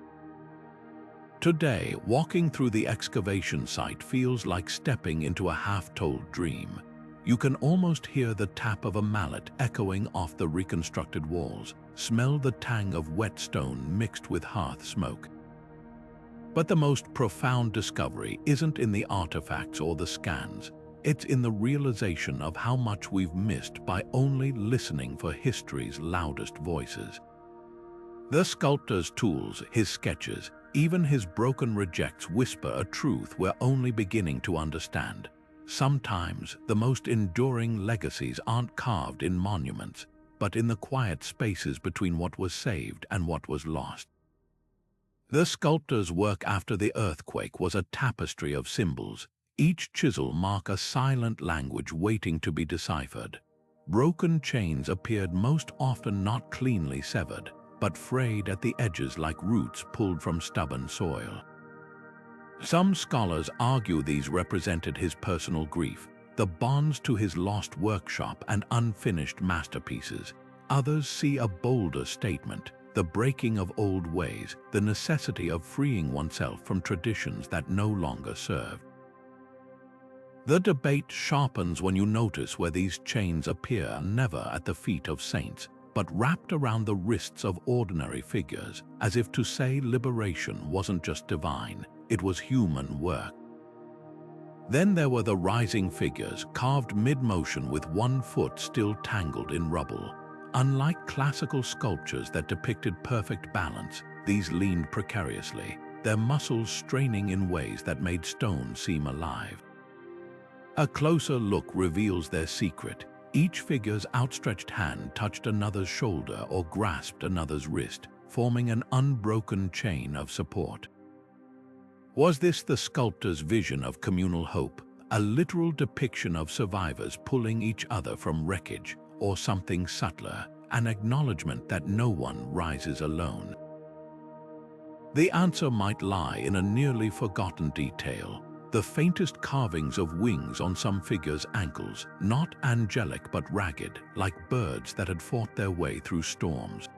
Speaker 1: Today, walking through the excavation site feels like stepping into a half-told dream. You can almost hear the tap of a mallet echoing off the reconstructed walls, smell the tang of wet stone mixed with hearth smoke. But the most profound discovery isn't in the artifacts or the scans. It's in the realization of how much we've missed by only listening for history's loudest voices. The sculptor's tools, his sketches, even his broken rejects whisper a truth we're only beginning to understand. Sometimes the most enduring legacies aren't carved in monuments, but in the quiet spaces between what was saved and what was lost. The sculptor's work after the earthquake was a tapestry of symbols, Each chisel marked a silent language waiting to be deciphered. Broken chains appeared most often not cleanly severed, but frayed at the edges like roots pulled from stubborn soil. Some scholars argue these represented his personal grief, the bonds to his lost workshop and unfinished masterpieces. Others see a bolder statement, the breaking of old ways, the necessity of freeing oneself from traditions that no longer serve. The debate sharpens when you notice where these chains appear never at the feet of saints, but wrapped around the wrists of ordinary figures, as if to say liberation wasn't just divine, it was human work. Then there were the rising figures, carved mid-motion with one foot still tangled in rubble. Unlike classical sculptures that depicted perfect balance, these leaned precariously, their muscles straining in ways that made stone seem alive. A closer look reveals their secret. Each figure's outstretched hand touched another's shoulder or grasped another's wrist, forming an unbroken chain of support. Was this the sculptor's vision of communal hope, a literal depiction of survivors pulling each other from wreckage, or something subtler, an acknowledgement that no one rises alone? The answer might lie in a nearly forgotten detail, the faintest carvings of wings on some figures' ankles, not angelic but ragged, like birds that had fought their way through storms.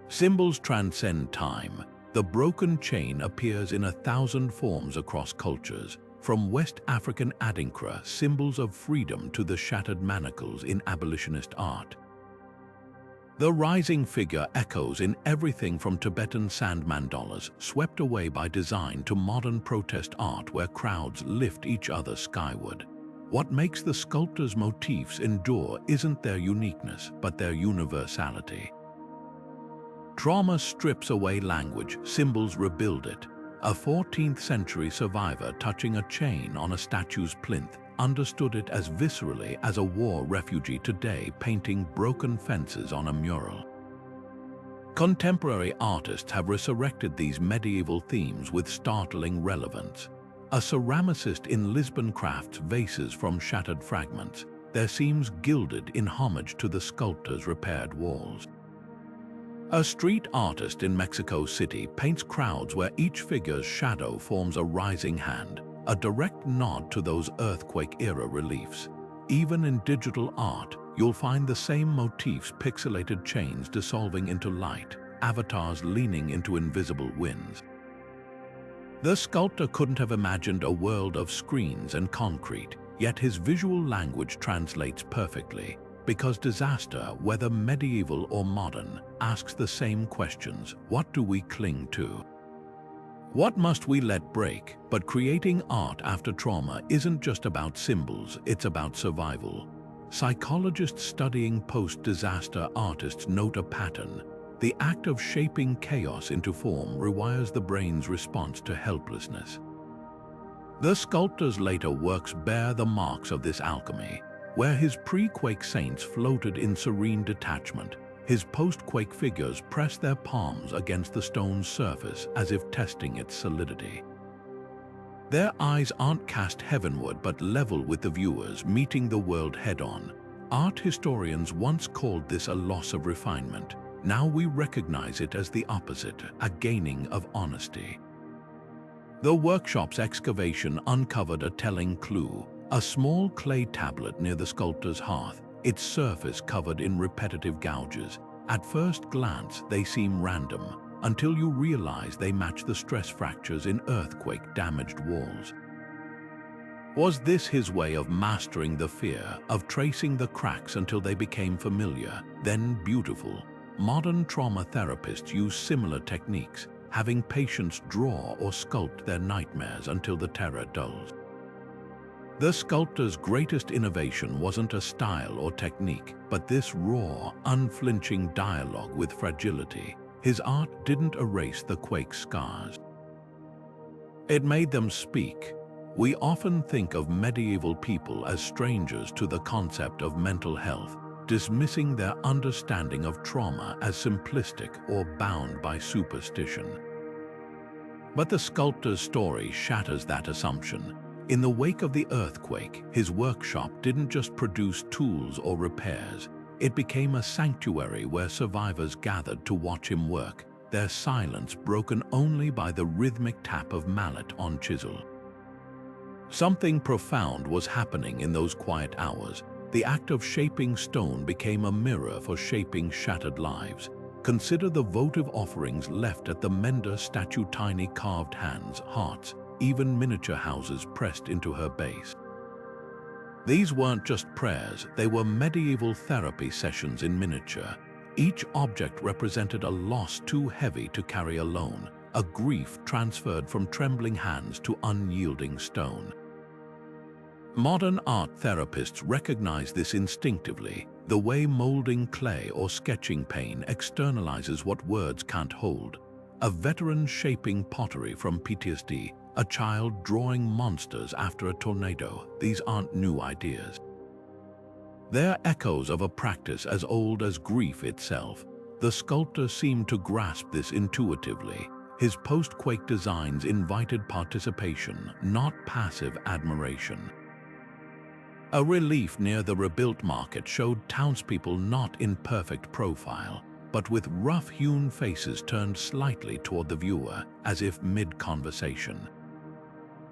Speaker 1: Symbols transcend time. The broken chain appears in 1,000 forms across cultures, from West African adinkra symbols of freedom to the shattered manacles in abolitionist art. The rising figure echoes in everything from Tibetan sand mandalas swept away by design to modern protest art where crowds lift each other skyward. What makes the sculptor's motifs endure isn't their uniqueness, but their universality. Trauma strips away language, symbols rebuild it. A 14th century survivor touching a chain on a statue's plinth understood it as viscerally as a war refugee today painting broken fences on a mural. Contemporary artists have resurrected these medieval themes with startling relevance. A ceramicist in Lisbon crafts vases from shattered fragments, their seams gilded in homage to the sculptor's repaired walls. A street artist in Mexico City paints crowds where each figure's shadow forms a rising hand, a direct nod to those earthquake-era reliefs. Even in digital art, you'll find the same motifs: pixelated chains dissolving into light, avatars leaning into invisible winds. The sculptor couldn't have imagined a world of screens and concrete, yet his visual language translates perfectly. Because disaster, whether medieval or modern, asks the same questions. What do we cling to? What must we let break? But creating art after trauma isn't just about symbols, it's about survival. Psychologists studying post-disaster artists note a pattern. The act of shaping chaos into form rewires the brain's response to helplessness. The sculptor's later works bear the marks of this alchemy. Where his pre-quake saints floated in serene detachment, his post-quake figures pressed their palms against the stone's surface as if testing its solidity. Their eyes aren't cast heavenward but level with the viewers, meeting the world head-on. Art historians once called this a loss of refinement. Now we recognize it as the opposite, a gaining of honesty. The workshop's excavation uncovered a telling clue. A small clay tablet near the sculptor's hearth, its surface covered in repetitive gouges. At first glance, they seem random, until you realize they match the stress fractures in earthquake-damaged walls. Was this his way of mastering the fear, of tracing the cracks until they became familiar, then beautiful? Modern trauma therapists use similar techniques, having patients draw or sculpt their nightmares until the terror dulls. The sculptor's greatest innovation wasn't a style or technique, but this raw, unflinching dialogue with fragility. His art didn't erase the quake scars. It made them speak. We often think of medieval people as strangers to the concept of mental health, dismissing their understanding of trauma as simplistic or bound by superstition. But the sculptor's story shatters that assumption. In the wake of the earthquake, his workshop didn't just produce tools or repairs. It became a sanctuary where survivors gathered to watch him work, their silence broken only by the rhythmic tap of mallet on chisel. Something profound was happening in those quiet hours. The act of shaping stone became a mirror for shaping shattered lives. Consider the votive offerings left at the Mender statue: tiny carved hands, hearts, even miniature houses pressed into her base. These weren't just prayers, they were medieval therapy sessions in miniature. Each object represented a loss too heavy to carry alone, a grief transferred from trembling hands to unyielding stone. Modern art therapists recognize this instinctively, the way molding clay or sketching paint externalizes what words can't hold. A veteran shaping pottery from PTSD, a child drawing monsters after a tornado. These aren't new ideas. They're echoes of a practice as old as grief itself. The sculptor seemed to grasp this intuitively. His post-quake designs invited participation, not passive admiration. A relief near the rebuilt market showed townspeople not in perfect profile, but with rough-hewn faces turned slightly toward the viewer, as if mid-conversation.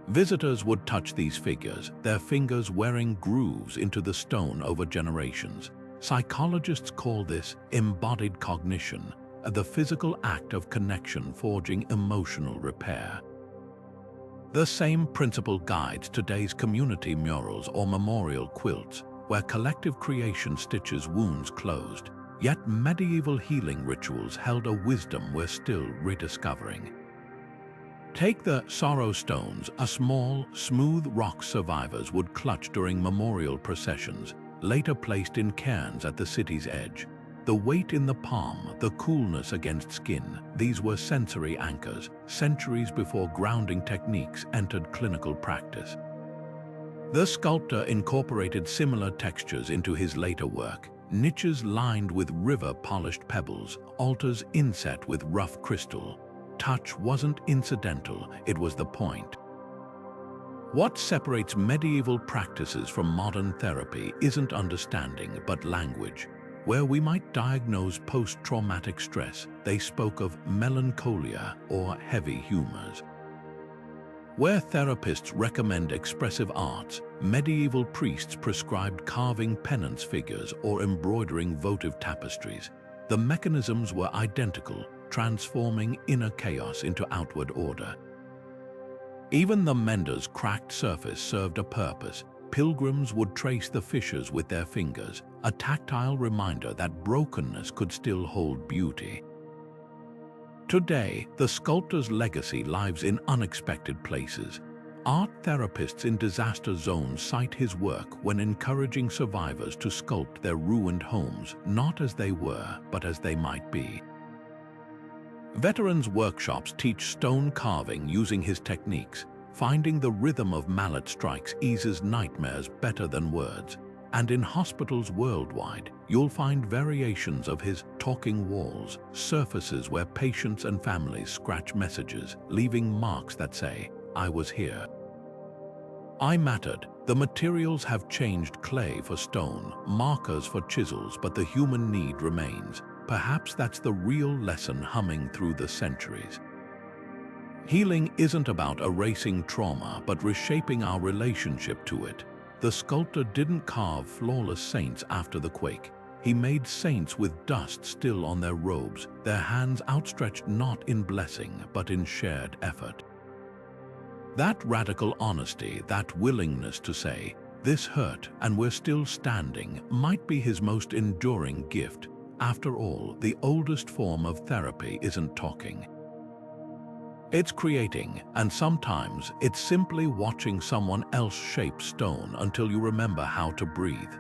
Speaker 1: Visitors would touch these figures, their fingers wearing grooves into the stone over generations. Psychologists call this embodied cognition, the physical act of connection forging emotional repair. The same principle guides today's community murals or memorial quilts, where collective creation stitches wounds closed. Yet medieval healing rituals held a wisdom we're still rediscovering. Take the sorrow stones, a small, smooth rock survivors would clutch during memorial processions, later placed in cairns at the city's edge. The weight in the palm, the coolness against skin, these were sensory anchors, centuries before grounding techniques entered clinical practice. The sculptor incorporated similar textures into his later work, niches lined with river-polished pebbles, altars inset with rough crystal. Touch wasn't incidental, it was the point. What separates medieval practices from modern therapy isn't understanding, but language. Where we might diagnose post-traumatic stress, they spoke of melancholia or heavy humors. Where therapists recommend expressive arts, medieval priests prescribed carving penance figures or embroidering votive tapestries. The mechanisms were identical, transforming inner chaos into outward order. Even the mender's cracked surface served a purpose. Pilgrims would trace the fissures with their fingers, a tactile reminder that brokenness could still hold beauty. Today, the sculptor's legacy lives in unexpected places. Art therapists in disaster zones cite his work when encouraging survivors to sculpt their ruined homes, not as they were, but as they might be. Veterans' workshops teach stone carving using his techniques. Finding the rhythm of mallet strikes eases nightmares better than words. And in hospitals worldwide, you'll find variations of his talking walls, surfaces where patients and families scratch messages, leaving marks that say, "I was here." I mattered. The materials have changed: clay for stone, markers for chisels, but the human need remains. Perhaps that's the real lesson humming through the centuries. Healing isn't about erasing trauma, but reshaping our relationship to it. The sculptor didn't carve flawless saints after the quake. He made saints with dust still on their robes, their hands outstretched not in blessing, but in shared effort. That radical honesty, that willingness to say, "This hurt and we're still standing," might be his most enduring gift. After all, the oldest form of therapy isn't talking. It's creating, and sometimes it's simply watching someone else shape stone until you remember how to breathe.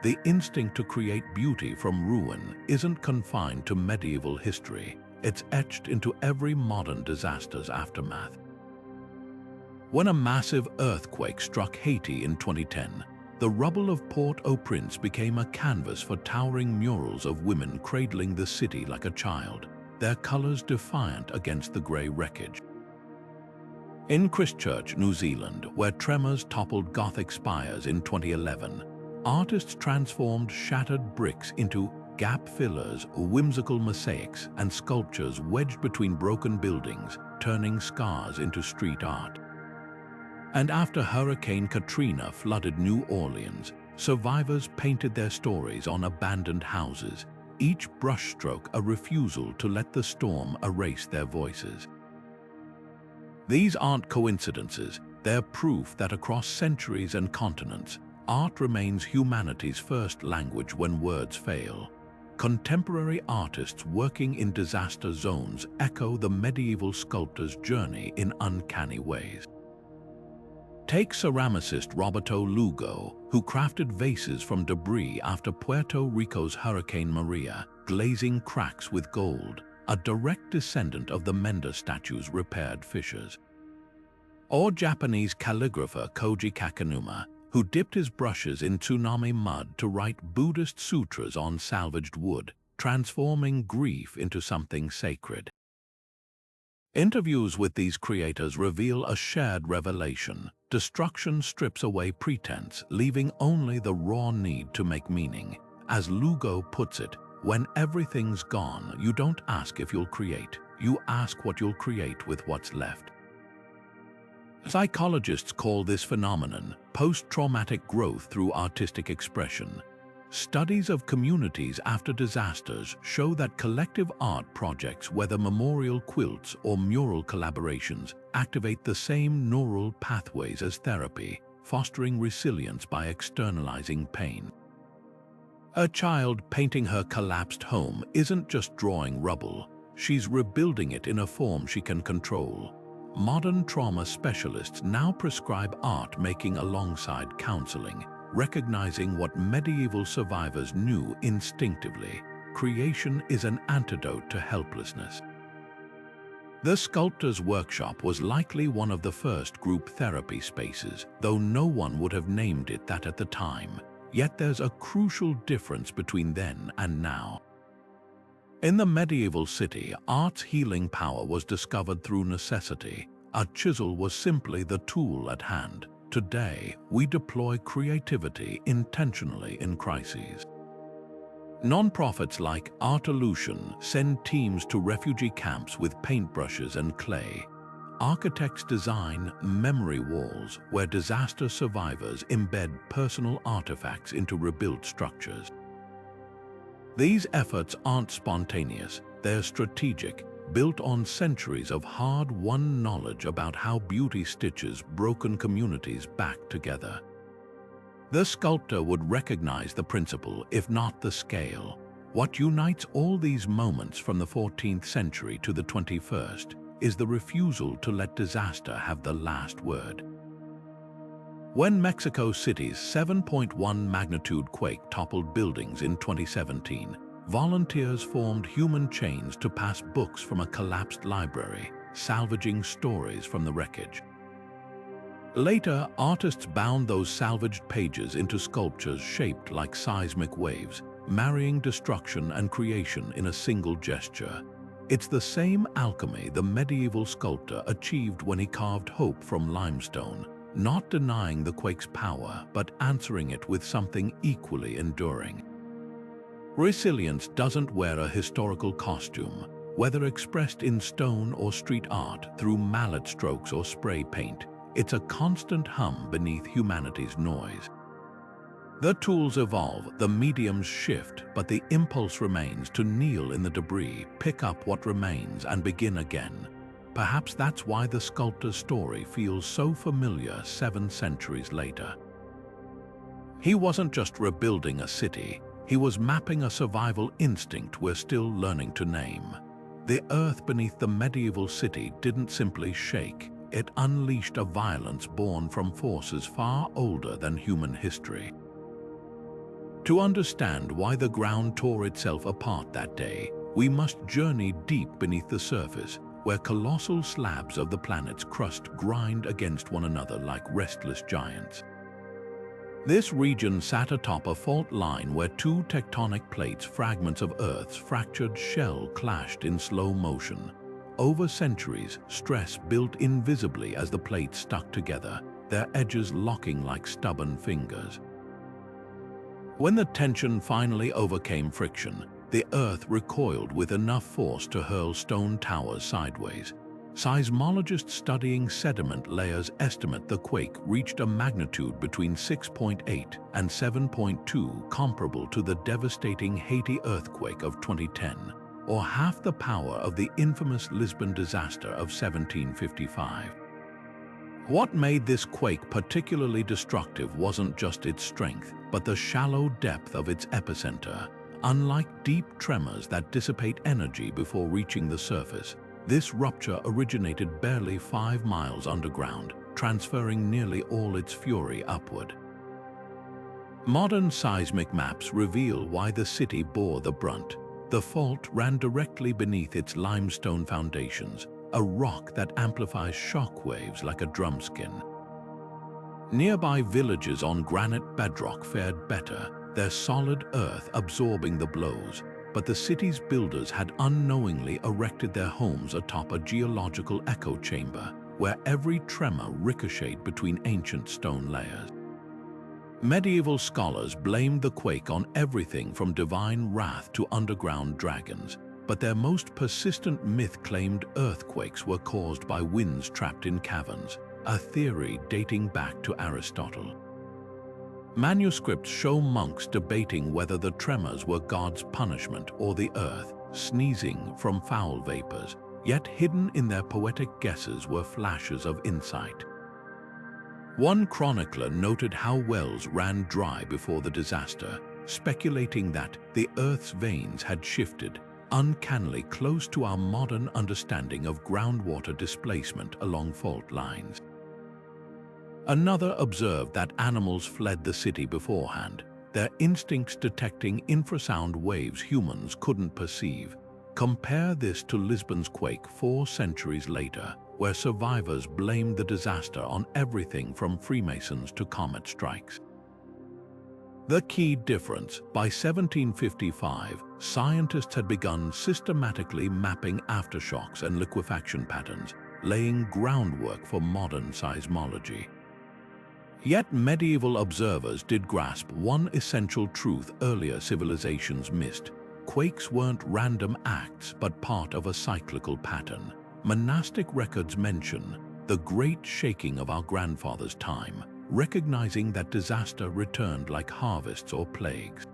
Speaker 1: The instinct to create beauty from ruin isn't confined to medieval history. It's etched into every modern disaster's aftermath. When a massive earthquake struck Haiti in 2010, the rubble of Port-au-Prince became a canvas for towering murals of women cradling the city like a child, their colors defiant against the gray wreckage. In Christchurch, New Zealand, where tremors toppled Gothic spires in 2011, artists transformed shattered bricks into gap fillers, whimsical mosaics, and sculptures wedged between broken buildings, turning scars into street art. And after Hurricane Katrina flooded New Orleans, survivors painted their stories on abandoned houses, each brushstroke a refusal to let the storm erase their voices. These aren't coincidences, they're proof that across centuries and continents, art remains humanity's first language when words fail. Contemporary artists working in disaster zones echo the medieval sculptor's journey in uncanny ways. Take ceramicist Roberto Lugo, who crafted vases from debris after Puerto Rico's Hurricane Maria, glazing cracks with gold, a direct descendant of the Menda statue's repaired fissures. Or Japanese calligrapher Koji Kakenuma, who dipped his brushes in tsunami mud to write Buddhist sutras on salvaged wood, transforming grief into something sacred. Interviews with these creators reveal a shared revelation. Destruction strips away pretense, leaving only the raw need to make meaning. As Lugo puts it, when everything's gone, you don't ask if you'll create, you ask what you'll create with what's left. Psychologists call this phenomenon post-traumatic growth through artistic expression. Studies of communities after disasters show that collective art projects, whether memorial quilts or mural collaborations, activate the same neural pathways as therapy, fostering resilience by externalizing pain. A child painting her collapsed home isn't just drawing rubble, she's rebuilding it in a form she can control. Modern trauma specialists now prescribe art making alongside counseling, recognizing what medieval survivors knew instinctively: creation is an antidote to helplessness. The Sculptor's Workshop was likely one of the first group therapy spaces, though no one would have named it that at the time. Yet there's a crucial difference between then and now. In the medieval city, art's healing power was discovered through necessity. A chisel was simply the tool at hand. Today, we deploy creativity intentionally in crises. Non-profits like Artolution send teams to refugee camps with paintbrushes and clay. Architects design memory walls where disaster survivors embed personal artifacts into rebuilt structures. These efforts aren't spontaneous, they're strategic, built on centuries of hard-won knowledge about how beauty stitches broken communities back together. The sculptor would recognize the principle, if not the scale. What unites all these moments from the 14th century to the 21st is the refusal to let disaster have the last word. When Mexico City's 7.1 magnitude quake toppled buildings in 2017, volunteers formed human chains to pass books from a collapsed library, salvaging stories from the wreckage. Later, artists bound those salvaged pages into sculptures shaped like seismic waves, marrying destruction and creation in a single gesture. It's the same alchemy the medieval sculptor achieved when he carved hope from limestone, not denying the quake's power, but answering it with something equally enduring. Resilience doesn't wear a historical costume, whether expressed in stone or street art, through mallet strokes or spray paint. It's a constant hum beneath humanity's noise. The tools evolve, the mediums shift, but the impulse remains to kneel in the debris, pick up what remains, and begin again. Perhaps that's why the sculptor's story feels so familiar 7 centuries later. He wasn't just rebuilding a city, he was mapping a survival instinct we're still learning to name. The earth beneath the medieval city didn't simply shake, it unleashed a violence born from forces far older than human history. To understand why the ground tore itself apart that day, we must journey deep beneath the surface, where colossal slabs of the planet's crust grind against one another like restless giants. This region sat atop a fault line where 2 tectonic plates, fragments of Earth's fractured shell, clashed in slow motion. Over centuries, stress built invisibly as the plates stuck together, their edges locking like stubborn fingers. When the tension finally overcame friction, the earth recoiled with enough force to hurl stone towers sideways. Seismologists studying sediment layers estimate the quake reached a magnitude between 6.8 and 7.2, comparable to the devastating Haiti earthquake of 2010, or half the power of the infamous Lisbon disaster of 1755. What made this quake particularly destructive wasn't just its strength, but the shallow depth of its epicenter. Unlike deep tremors that dissipate energy before reaching the surface, this rupture originated barely 5 miles underground, transferring nearly all its fury upward. Modern seismic maps reveal why the city bore the brunt. The fault ran directly beneath its limestone foundations, a rock that amplifies shock waves like a drumskin. Nearby villages on granite bedrock fared better, their solid earth absorbing the blows, but the city's builders had unknowingly erected their homes atop a geological echo chamber, where every tremor ricocheted between ancient stone layers. Medieval scholars blamed the quake on everything from divine wrath to underground dragons, but their most persistent myth claimed earthquakes were caused by winds trapped in caverns, a theory dating back to Aristotle. Manuscripts show monks debating whether the tremors were God's punishment or the earth sneezing from foul vapors, yet hidden in their poetic guesses were flashes of insight. One chronicler noted how wells ran dry before the disaster, speculating that the earth's veins had shifted, uncannily close to our modern understanding of groundwater displacement along fault lines. Another observed that animals fled the city beforehand, their instincts detecting infrasound waves humans couldn't perceive. Compare this to Lisbon's quake 4 centuries later, where survivors blamed the disaster on everything from Freemasons to comet strikes. The key difference: by 1755, scientists had begun systematically mapping aftershocks and liquefaction patterns, laying groundwork for modern seismology. Yet medieval observers did grasp one essential truth earlier civilizations missed. Quakes weren't random acts, but part of a cyclical pattern. Monastic records mention the great shaking of our grandfathers' time, recognizing that disaster returned like harvests or plagues.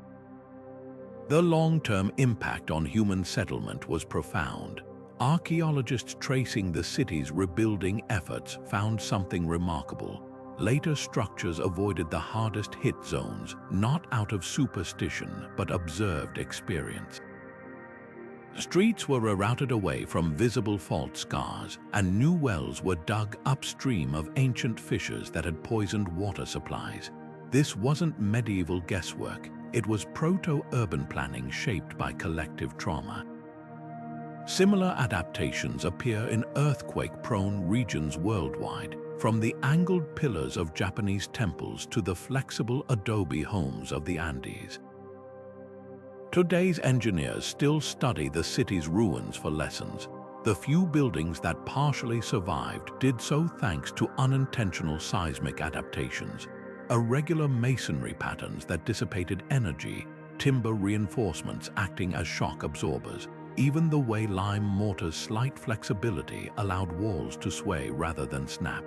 Speaker 1: The long-term impact on human settlement was profound. Archaeologists tracing the city's rebuilding efforts found something remarkable. Later structures avoided the hardest-hit zones, not out of superstition, but observed experience. Streets were rerouted away from visible fault scars, and new wells were dug upstream of ancient fissures that had poisoned water supplies. This wasn't medieval guesswork, it was proto-urban planning shaped by collective trauma. Similar adaptations appear in earthquake-prone regions worldwide, from the angled pillars of Japanese temples to the flexible adobe homes of the Andes. Today's engineers still study the city's ruins for lessons. The few buildings that partially survived did so thanks to unintentional seismic adaptations, irregular masonry patterns that dissipated energy, timber reinforcements acting as shock absorbers. Even the way lime mortar's slight flexibility allowed walls to sway rather than snap.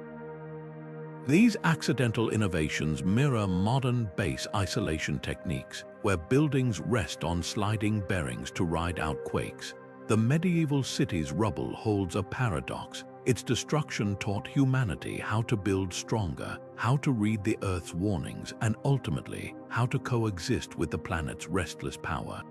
Speaker 1: These accidental innovations mirror modern base isolation techniques, where buildings rest on sliding bearings to ride out quakes. The medieval city's rubble holds a paradox. Its destruction taught humanity how to build stronger, how to read the Earth's warnings, and ultimately, how to coexist with the planet's restless power.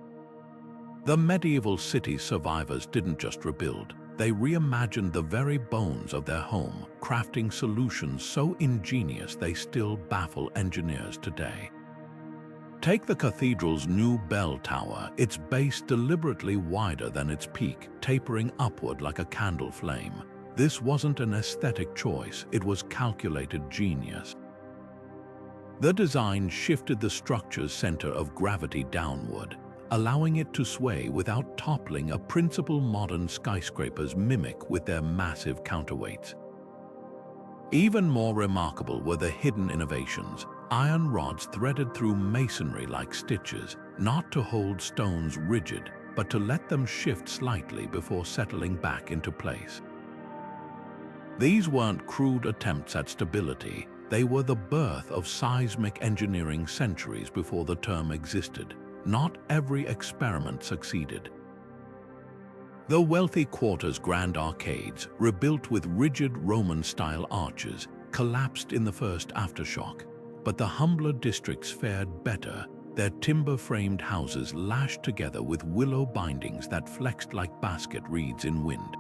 Speaker 1: The medieval city's survivors didn't just rebuild. They reimagined the very bones of their home, crafting solutions so ingenious they still baffle engineers today. Take the cathedral's new bell tower, its base deliberately wider than its peak, tapering upward like a candle flame. This wasn't an aesthetic choice, it was calculated genius. The design shifted the structure's center of gravity downward, allowing it to sway without toppling, a principle modern skyscrapers mimic with their massive counterweights. Even more remarkable were the hidden innovations, iron rods threaded through masonry like stitches, not to hold stones rigid, but to let them shift slightly before settling back into place. These weren't crude attempts at stability, they were the birth of seismic engineering centuries before the term existed. Not every experiment succeeded. The wealthy quarter's grand arcades, rebuilt with rigid Roman-style arches, collapsed in the first aftershock, but the humbler districts fared better, their timber-framed houses lashed together with willow bindings that flexed like basket reeds in wind.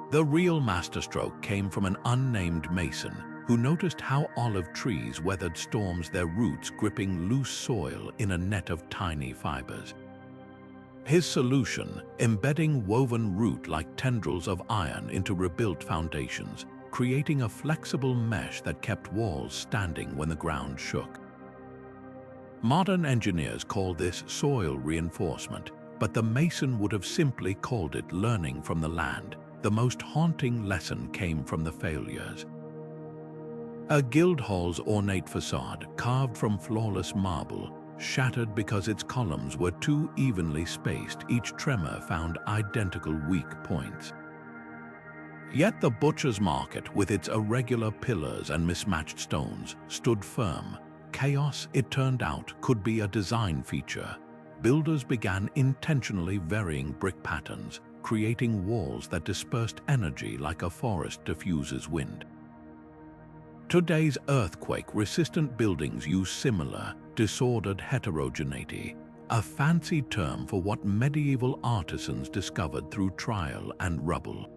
Speaker 1: The real masterstroke came from an unnamed mason who noticed how olive trees weathered storms, their roots gripping loose soil in a net of tiny fibers. His solution, embedding woven root like tendrils of iron into rebuilt foundations, creating a flexible mesh that kept walls standing when the ground shook. Modern engineers call this soil reinforcement, but the mason would have simply called it learning from the land. The most haunting lesson came from the failures. A guildhall's ornate facade, carved from flawless marble, shattered because its columns were too evenly spaced. Each tremor found identical weak points. Yet the butcher's market, with its irregular pillars and mismatched stones, stood firm. Chaos, it turned out, could be a design feature. Builders began intentionally varying brick patterns, creating walls that dispersed energy like a forest diffuses wind. Today's earthquake-resistant buildings use similar, disordered heterogeneity, a fancy term for what medieval artisans discovered through trial and rubble.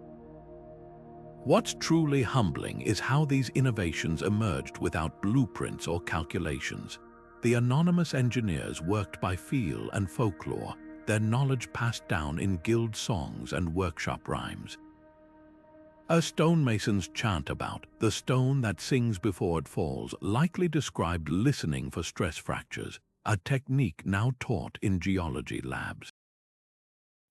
Speaker 1: What's truly humbling is how these innovations emerged without blueprints or calculations. The anonymous engineers worked by feel and folklore, their knowledge passed down in guild songs and workshop rhymes. A stonemason's chant about the stone that sings before it falls likely described listening for stress fractures, a technique now taught in geology labs.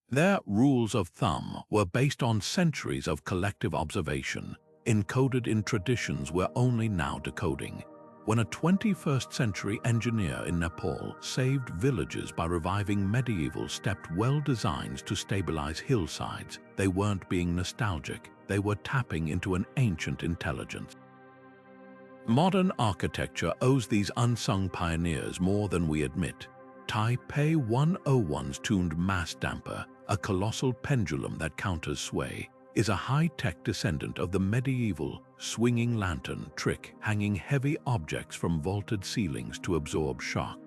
Speaker 1: Their rules of thumb were based on centuries of collective observation, encoded in traditions we're only now decoding. When a 21st century engineer in Nepal saved villages by reviving medieval stepped well designs to stabilize hillsides, they weren't being nostalgic, they were tapping into an ancient intelligence. Modern architecture owes these unsung pioneers more than we admit. Taipei 101's tuned mass damper, a colossal pendulum that counters sway, is a high-tech descendant of the medieval swinging lantern trick, hanging heavy objects from vaulted ceilings to absorb shock.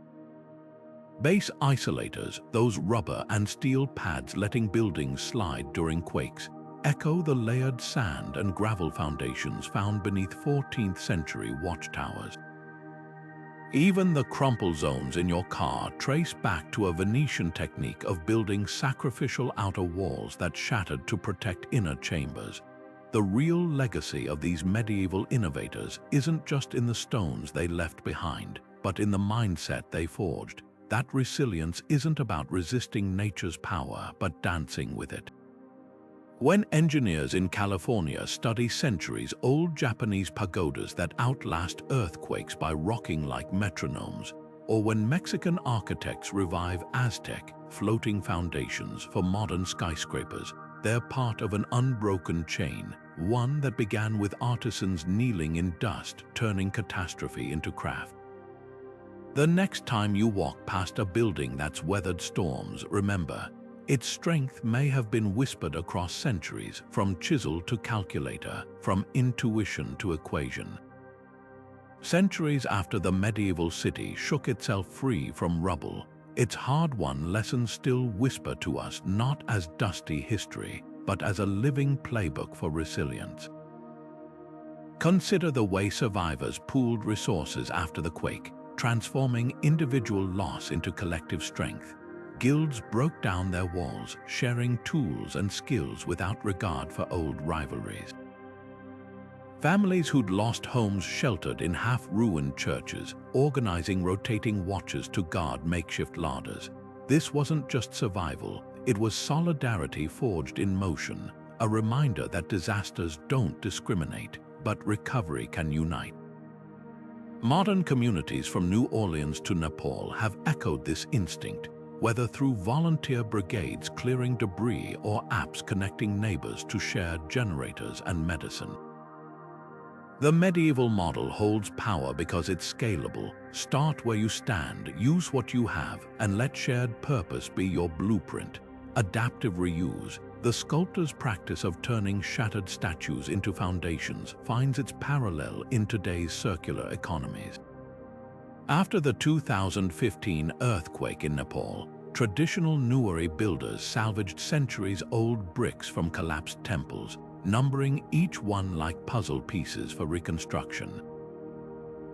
Speaker 1: Base isolators, those rubber and steel pads letting buildings slide during quakes, echo the layered sand and gravel foundations found beneath 14th century watchtowers. Even the crumple zones in your car trace back to a Venetian technique of building sacrificial outer walls that shattered to protect inner chambers. The real legacy of these medieval innovators isn't just in the stones they left behind, but in the mindset they forged. That resilience isn't about resisting nature's power, but dancing with it. When engineers in California study centuries-old Japanese pagodas that outlast earthquakes by rocking like metronomes, or when Mexican architects revive Aztec floating foundations for modern skyscrapers, they're part of an unbroken chain, one that began with artisans kneeling in dust, turning catastrophe into craft. The next time you walk past a building that's weathered storms, remember, its strength may have been whispered across centuries, from chisel to calculator, from intuition to equation. Centuries after the medieval city shook itself free from rubble, its hard-won lessons still whisper to us not as dusty history, but as a living playbook for resilience. Consider the way survivors pooled resources after the quake, transforming individual loss into collective strength. Guilds broke down their walls, sharing tools and skills without regard for old rivalries. Families who'd lost homes sheltered in half-ruined churches, organizing rotating watches to guard makeshift larders. This wasn't just survival, it was solidarity forged in motion, a reminder that disasters don't discriminate, but recovery can unite. Modern communities from New Orleans to Nepal have echoed this instinct, whether through volunteer brigades clearing debris or apps connecting neighbors to shared generators and medicine. The medieval model holds power because it's scalable. Start where you stand, use what you have, and let shared purpose be your blueprint. Adaptive reuse, the sculptor's practice of turning shattered statues into foundations, finds its parallel in today's circular economies. After the 2015 earthquake in Nepal, traditional Nuari builders salvaged centuries-old bricks from collapsed temples, numbering each one like puzzle pieces for reconstruction.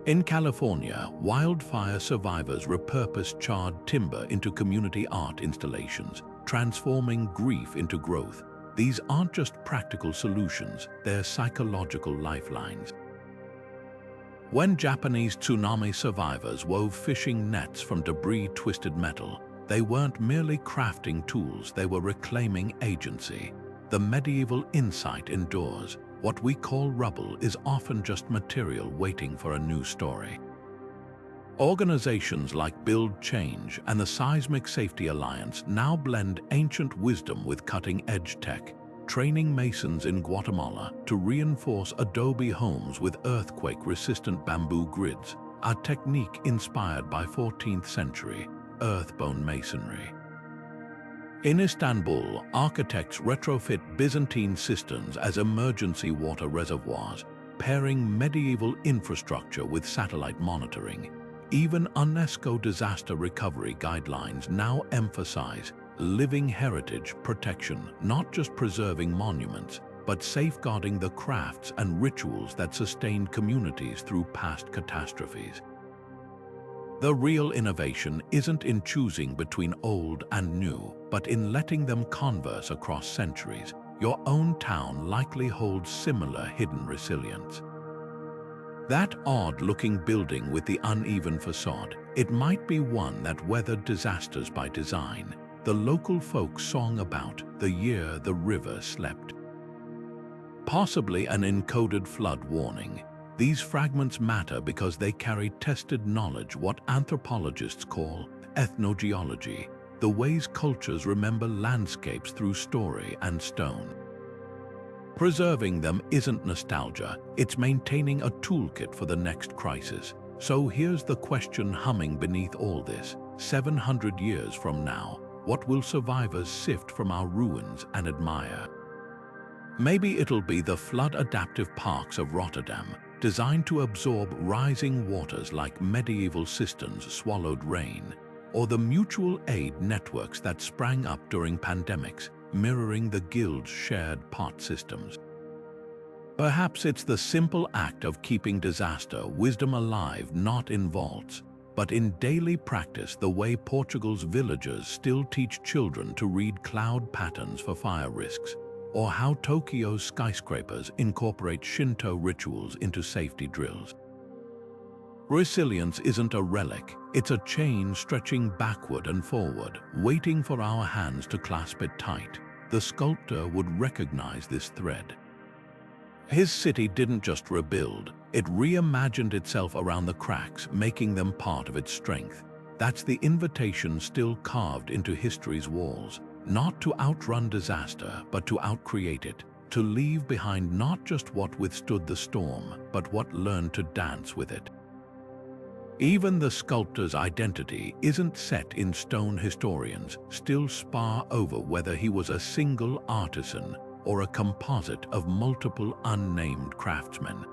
Speaker 1: In California, wildfire survivors repurposed charred timber into community art installations, transforming grief into growth. These aren't just practical solutions, they're psychological lifelines. When Japanese tsunami survivors wove fishing nets from debris-twisted metal, they weren't merely crafting tools, they were reclaiming agency. The medieval insight endures. What we call rubble is often just material waiting for a new story. Organizations like Build Change and the Seismic Safety Alliance now blend ancient wisdom with cutting-edge tech, training masons in Guatemala to reinforce adobe homes with earthquake-resistant bamboo grids, a technique inspired by 14th century earthbone masonry. In Istanbul, architects retrofit Byzantine cisterns as emergency water reservoirs, pairing medieval infrastructure with satellite monitoring. Even UNESCO disaster recovery guidelines now emphasize living heritage protection, not just preserving monuments, but safeguarding the crafts and rituals that sustained communities through past catastrophes. The real innovation isn't in choosing between old and new, but in letting them converse across centuries. Your own town likely holds similar hidden resilience. That odd-looking building with the uneven facade, it might be one that weathered disasters by design, the local folk song about the year the river slept. Possibly an encoded flood warning. These fragments matter because they carry tested knowledge, what anthropologists call ethnogeology, the ways cultures remember landscapes through story and stone. Preserving them isn't nostalgia, it's maintaining a toolkit for the next crisis. So here's the question humming beneath all this. 700 years from now, what will survivors sift from our ruins and admire? Maybe it'll be the flood-adaptive parks of Rotterdam, designed to absorb rising waters like medieval cisterns swallowed rain, or the mutual aid networks that sprang up during pandemics, mirroring the guild's shared pot systems. Perhaps it's the simple act of keeping disaster wisdom alive, not in vaults, but in daily practice, the way Portugal's villagers still teach children to read cloud patterns for fire risks, or how Tokyo's skyscrapers incorporate Shinto rituals into safety drills. Resilience isn't a relic, it's a chain stretching backward and forward, waiting for our hands to clasp it tight. The sculptor would recognize this thread. His city didn't just rebuild, it reimagined itself around the cracks, making them part of its strength. That's the invitation still carved into history's walls. Not to outrun disaster, but to outcreate it, to leave behind not just what withstood the storm, but what learned to dance with it. Even the sculptor's identity isn't set in stone. Historians still spar over whether he was a single artisan or a composite of multiple unnamed craftsmen.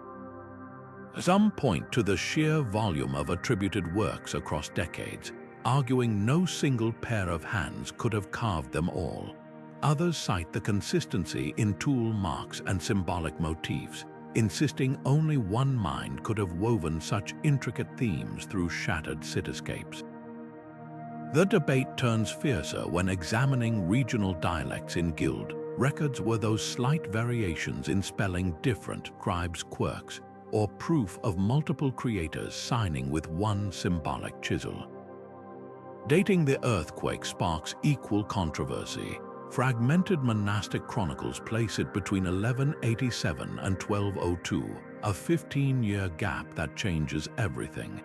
Speaker 1: Some point to the sheer volume of attributed works across decades, arguing no single pair of hands could have carved them all. Others cite the consistency in tool marks and symbolic motifs, insisting only one mind could have woven such intricate themes through shattered cityscapes. The debate turns fiercer when examining regional dialects in Guild. Records were those slight variations in spelling different scribes' quirks, or proof of multiple creators signing with one symbolic chisel. Dating the earthquake sparks equal controversy. Fragmented monastic chronicles place it between 1187 and 1202, a 15-year gap that changes everything.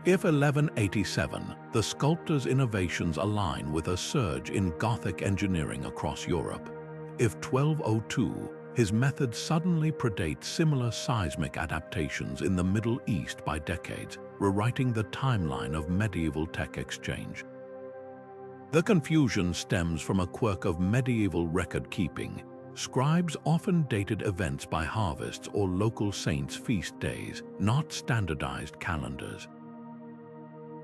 Speaker 1: If 1187, the sculptor's innovations align with a surge in Gothic engineering across Europe. If 1202, his methods suddenly predate similar seismic adaptations in the Middle East by decades, rewriting the timeline of medieval tech exchange. The confusion stems from a quirk of medieval record-keeping. Scribes often dated events by harvests or local saints' feast days, not standardized calendars.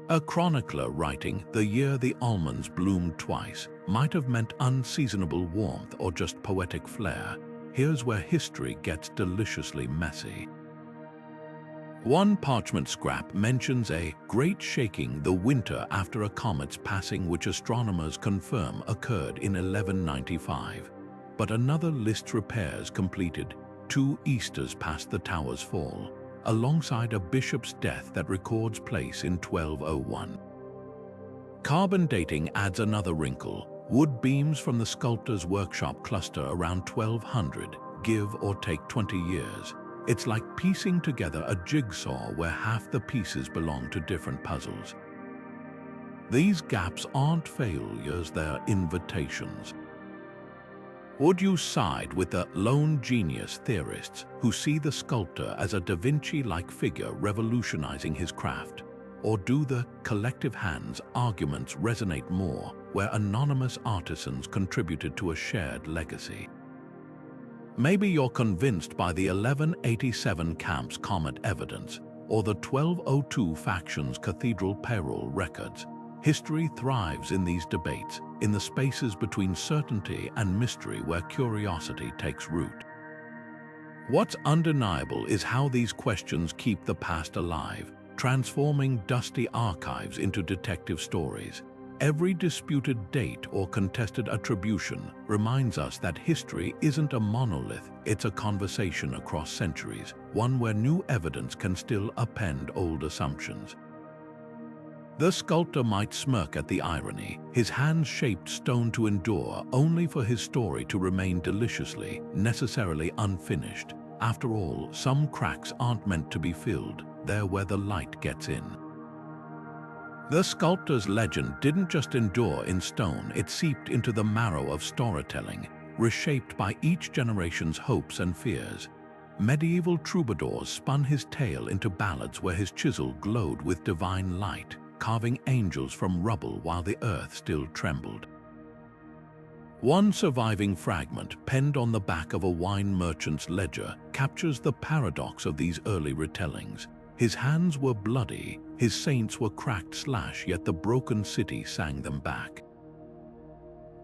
Speaker 1: A chronicler writing "the year the almonds bloomed twice" might have meant unseasonable warmth or just poetic flair. Here's where history gets deliciously messy. One parchment scrap mentions a great shaking the winter after a comet's passing, which astronomers confirm occurred in 1195. But another lists repairs completed 2 Easters past the tower's fall, alongside a bishop's death that records place in 1201. Carbon dating adds another wrinkle. Wood beams from the sculptor's workshop cluster around 1200, give or take 20 years. It's like piecing together a jigsaw where half the pieces belong to different puzzles. These gaps aren't failures, they're invitations. Would you side with the lone genius theorists who see the sculptor as a Da Vinci-like figure revolutionizing his craft? Or do the collective hands arguments resonate more, where anonymous artisans contributed to a shared legacy? Maybe you're convinced by the 1187 camp's comet evidence, or the 1202 faction's cathedral payroll records. History thrives in these debates, in the spaces between certainty and mystery where curiosity takes root. What's undeniable is how these questions keep the past alive, transforming dusty archives into detective stories. Every disputed date or contested attribution reminds us that history isn't a monolith, it's a conversation across centuries, one where new evidence can still append old assumptions. The sculptor might smirk at the irony, his hands shaped stone to endure, only for his story to remain deliciously, necessarily unfinished. After all, some cracks aren't meant to be filled, they're where the light gets in. The sculptor's legend didn't just endure in stone, it seeped into the marrow of storytelling, reshaped by each generation's hopes and fears. Medieval troubadours spun his tale into ballads where his chisel glowed with divine light, carving angels from rubble while the earth still trembled. One surviving fragment, penned on the back of a wine merchant's ledger, captures the paradox of these early retellings. His hands were bloody, his saints were cracked, yet the broken city sang them back.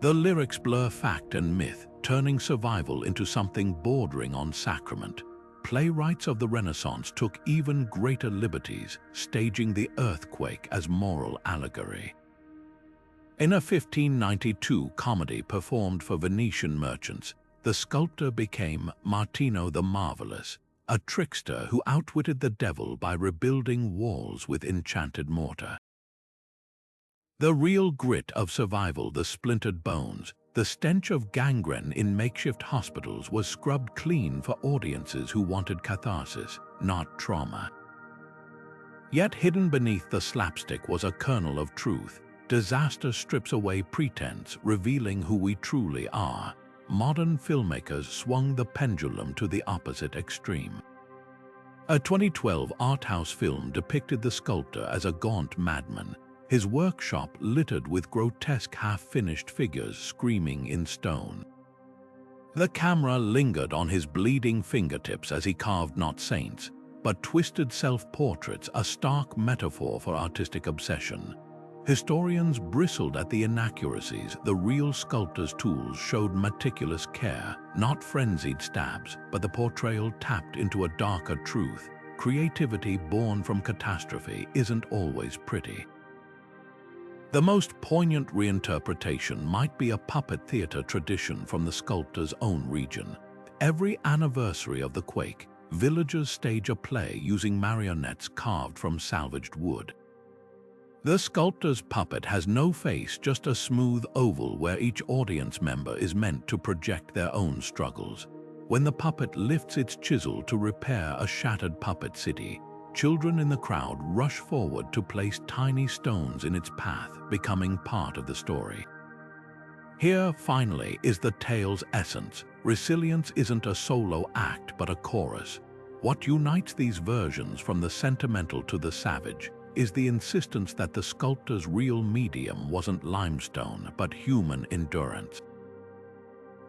Speaker 1: The lyrics blur fact and myth, turning survival into something bordering on sacrament. Playwrights of the Renaissance took even greater liberties, staging the earthquake as moral allegory. In a 1592 comedy performed for Venetian merchants, the sculptor became Martino the Marvelous, a trickster who outwitted the devil by rebuilding walls with enchanted mortar. The real grit of survival, the splintered bones, the stench of gangrene in makeshift hospitals was scrubbed clean for audiences who wanted catharsis, not trauma. Yet hidden beneath the slapstick was a kernel of truth. Disaster strips away pretense, revealing who we truly are. Modern filmmakers swung the pendulum to the opposite extreme. A 2012 art house film depicted the sculptor as a gaunt madman, his workshop littered with grotesque half-finished figures screaming in stone. The camera lingered on his bleeding fingertips as he carved not saints, but twisted self-portraits, a stark metaphor for artistic obsession. Historians bristled at the inaccuracies. The real sculptor's tools showed meticulous care, not frenzied stabs, but the portrayal tapped into a darker truth. Creativity born from catastrophe isn't always pretty. The most poignant reinterpretation might be a puppet theater tradition from the sculptor's own region. Every anniversary of the quake, villagers stage a play using marionettes carved from salvaged wood. The sculptor's puppet has no face, just a smooth oval where each audience member is meant to project their own struggles. When the puppet lifts its chisel to repair a shattered puppet city, children in the crowd rush forward to place tiny stones in its path, becoming part of the story. Here, finally, is the tale's essence. Resilience isn't a solo act, but a chorus. What unites these versions, from the sentimental to the savage, is the insistence that the sculptor's real medium wasn't limestone, but human endurance.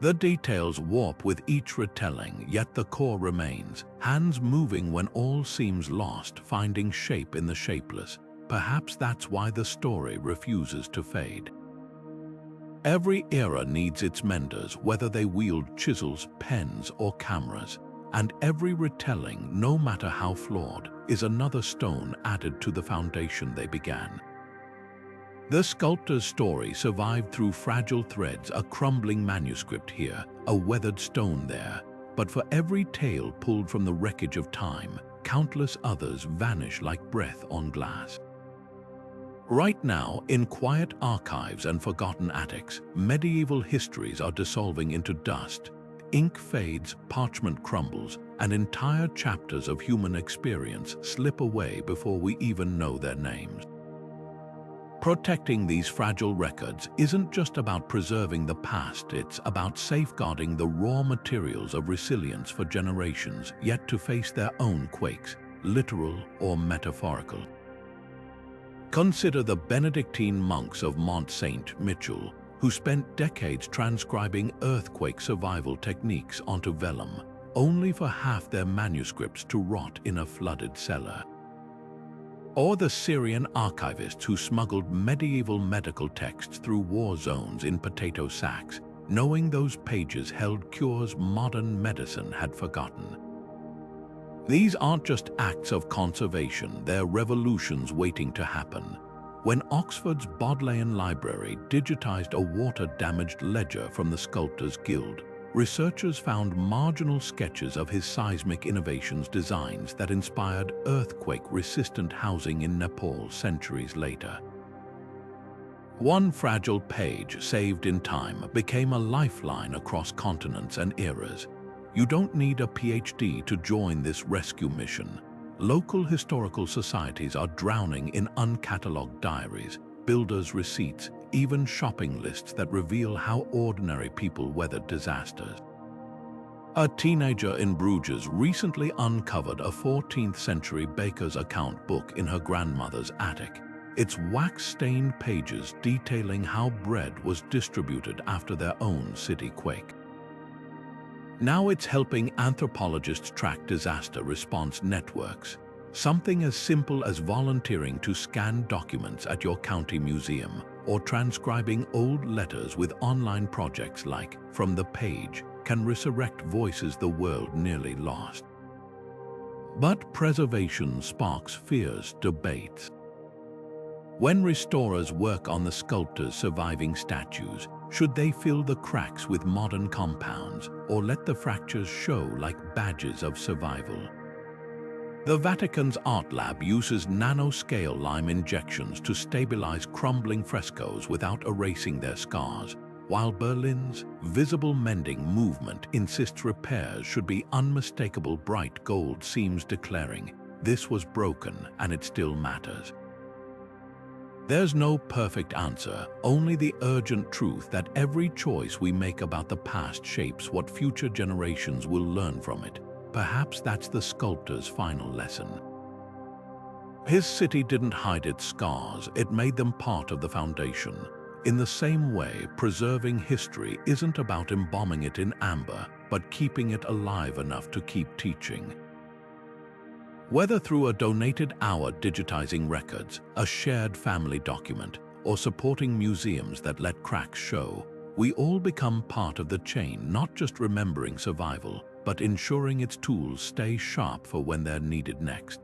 Speaker 1: The details warp with each retelling, yet the core remains, hands moving when all seems lost, finding shape in the shapeless. Perhaps that's why the story refuses to fade. Every era needs its menders, whether they wield chisels, pens, or cameras. And every retelling, no matter how flawed, is another stone added to the foundation they began. The sculptor's story survived through fragile threads, a crumbling manuscript here, a weathered stone there. But for every tale pulled from the wreckage of time, countless others vanish like breath on glass. Right now, in quiet archives and forgotten attics, medieval histories are dissolving into dust. Ink fades, parchment crumbles, and entire chapters of human experience slip away before we even know their names. Protecting these fragile records isn't just about preserving the past, it's about safeguarding the raw materials of resilience for generations yet to face their own quakes, literal or metaphorical. Consider the Benedictine monks of Mont Saint-Michel, who spent decades transcribing earthquake survival techniques onto vellum, only for half their manuscripts to rot in a flooded cellar. Or the Syrian archivists who smuggled medieval medical texts through war zones in potato sacks, knowing those pages held cures modern medicine had forgotten. These aren't just acts of conservation, they're revolutions waiting to happen. When Oxford's Bodleian Library digitized a water-damaged ledger from the Sculptors Guild, researchers found marginal sketches of his seismic innovations, designs that inspired earthquake-resistant housing in Nepal centuries later. One fragile page saved in time became a lifeline across continents and eras. You don't need a PhD to join this rescue mission. Local historical societies are drowning in uncatalogued diaries, builders' receipts, even shopping lists that reveal how ordinary people weathered disasters. A teenager in Bruges recently uncovered a 14th century baker's account book in her grandmother's attic. Its wax-stained pages detailing how bread was distributed after their own city quake. Now it's helping anthropologists track disaster response networks. Something as simple as volunteering to scan documents at your county museum or transcribing old letters with online projects like From the Page can resurrect voices the world nearly lost. But preservation sparks fierce debates. When restorers work on the sculptor's surviving statues, should they fill the cracks with modern compounds or let the fractures show like badges of survival? The Vatican's art lab uses nanoscale lime injections to stabilize crumbling frescoes without erasing their scars, while Berlin's visible mending movement insists repairs should be unmistakable bright gold seams, declaring, "This was broken and it still matters." There's no perfect answer, only the urgent truth that every choice we make about the past shapes what future generations will learn from it. Perhaps that's the sculptor's final lesson. His city didn't hide its scars, it made them part of the foundation. In the same way, preserving history isn't about embalming it in amber, but keeping it alive enough to keep teaching. Whether through a donated hour digitizing records, a shared family document, or supporting museums that let cracks show, we all become part of the chain, not just remembering survival, but ensuring its tools stay sharp for when they're needed next.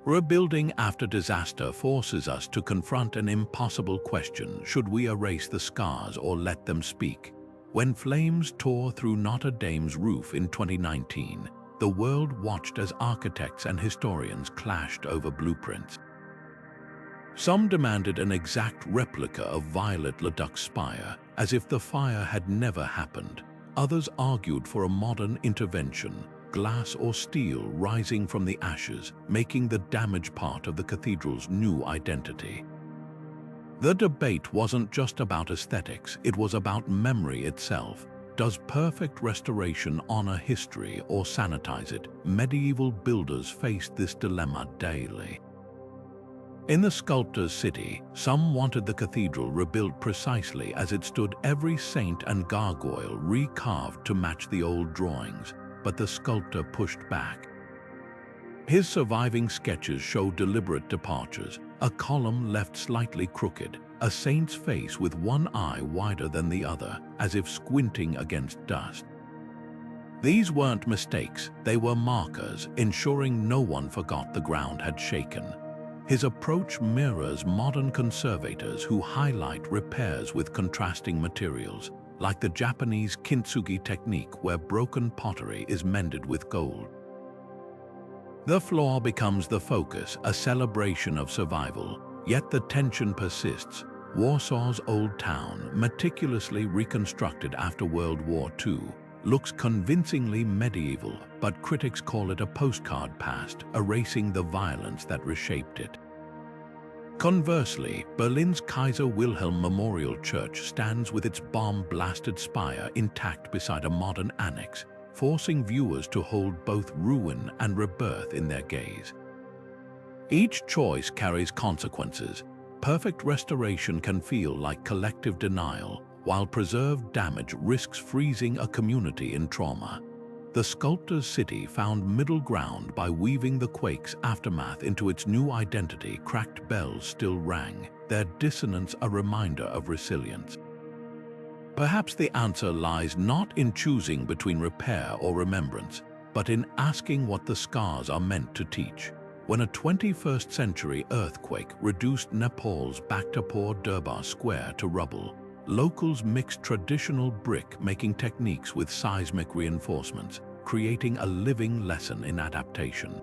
Speaker 1: Rebuilding after disaster forces us to confront an impossible question: should we erase the scars or let them speak? When flames tore through Notre Dame's roof in 2019, the world watched as architects and historians clashed over blueprints. Some demanded an exact replica of Violet Leduc's spire, as if the fire had never happened. Others argued for a modern intervention, glass or steel rising from the ashes, making the damaged part of the cathedral's new identity. The debate wasn't just about aesthetics, it was about memory itself. Does perfect restoration honor history or sanitize it? Medieval builders faced this dilemma daily. In the Sculptor's city, some wanted the cathedral rebuilt precisely as it stood, every saint and gargoyle recarved to match the old drawings, but the sculptor pushed back. His surviving sketches show deliberate departures, a column left slightly crooked, a saint's face with one eye wider than the other, as if squinting against dust. These weren't mistakes, they were markers, ensuring no one forgot the ground had shaken. His approach mirrors modern conservators who highlight repairs with contrasting materials, like the Japanese kintsugi technique where broken pottery is mended with gold. The floor becomes the focus, a celebration of survival, yet the tension persists. Warsaw's old town, meticulously reconstructed after World War II, looks convincingly medieval, but critics call it a postcard past, erasing the violence that reshaped it. Conversely, Berlin's Kaiser Wilhelm Memorial Church stands with its bomb-blasted spire intact beside a modern annex, forcing viewers to hold both ruin and rebirth in their gaze. Each choice carries consequences. Perfect restoration can feel like collective denial, while preserved damage risks freezing a community in trauma. The Sculptor's city found middle ground by weaving the quake's aftermath into its new identity. Cracked bells still rang, their dissonance a reminder of resilience. Perhaps the answer lies not in choosing between repair or remembrance, but in asking what the scars are meant to teach. When a 21st century earthquake reduced Nepal's Bhaktapur Durbar Square to rubble, locals mixed traditional brick-making techniques with seismic reinforcements, creating a living lesson in adaptation.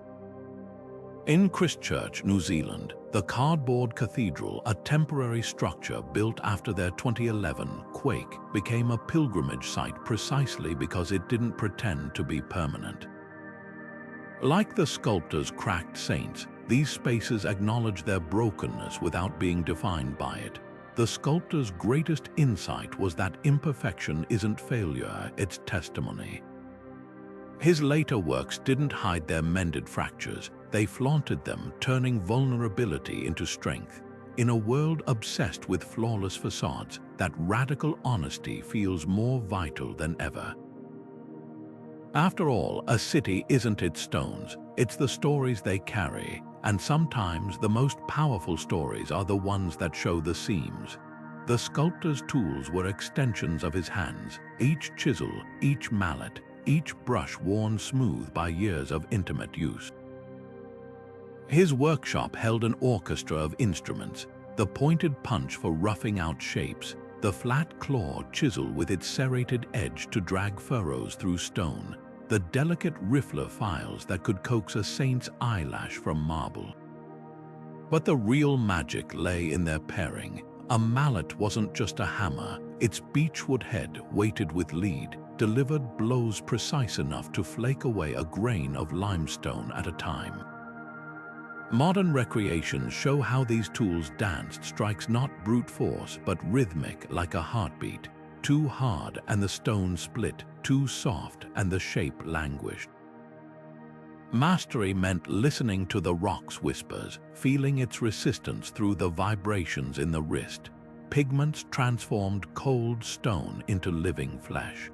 Speaker 1: In Christchurch, New Zealand, the cardboard cathedral, a temporary structure built after their 2011 quake, became a pilgrimage site precisely because it didn't pretend to be permanent. Like the sculptor's cracked saints, these spaces acknowledge their brokenness without being defined by it. The sculptor's greatest insight was that imperfection isn't failure, it's testimony. His later works didn't hide their mended fractures, they flaunted them, turning vulnerability into strength. In a world obsessed with flawless facades, that radical honesty feels more vital than ever. After all, a city isn't its stones, it's the stories they carry, and sometimes the most powerful stories are the ones that show the seams. The sculptor's tools were extensions of his hands, each chisel, each mallet, each brush worn smooth by years of intimate use. His workshop held an orchestra of instruments, the pointed punch for roughing out shapes, the flat clawed chisel with its serrated edge to drag furrows through stone, the delicate riffler files that could coax a saint's eyelash from marble. But the real magic lay in their pairing. A mallet wasn't just a hammer, its beechwood head, weighted with lead, delivered blows precise enough to flake away a grain of limestone at a time. Modern recreations show how these tools danced, strikes not brute force but rhythmic like a heartbeat. Too hard and the stone split, too soft and the shape languished. Mastery meant listening to the rock's whispers, feeling its resistance through the vibrations in the wrist. Pigments transformed cold stone into living flesh.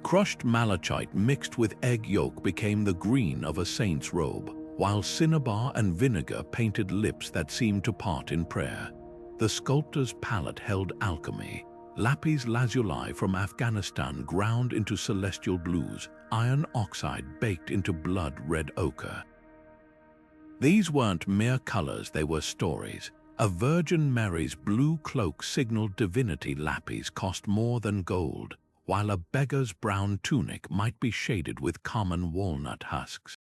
Speaker 1: Crushed malachite mixed with egg yolk became the green of a saint's robe, while cinnabar and vinegar painted lips that seemed to part in prayer. The sculptor's palette held alchemy. Lapis lazuli from Afghanistan ground into celestial blues, iron oxide baked into blood-red ochre. These weren't mere colors, they were stories. A Virgin Mary's blue cloak signaled divinity. Lapis cost more than gold, while a beggar's brown tunic might be shaded with common walnut husks.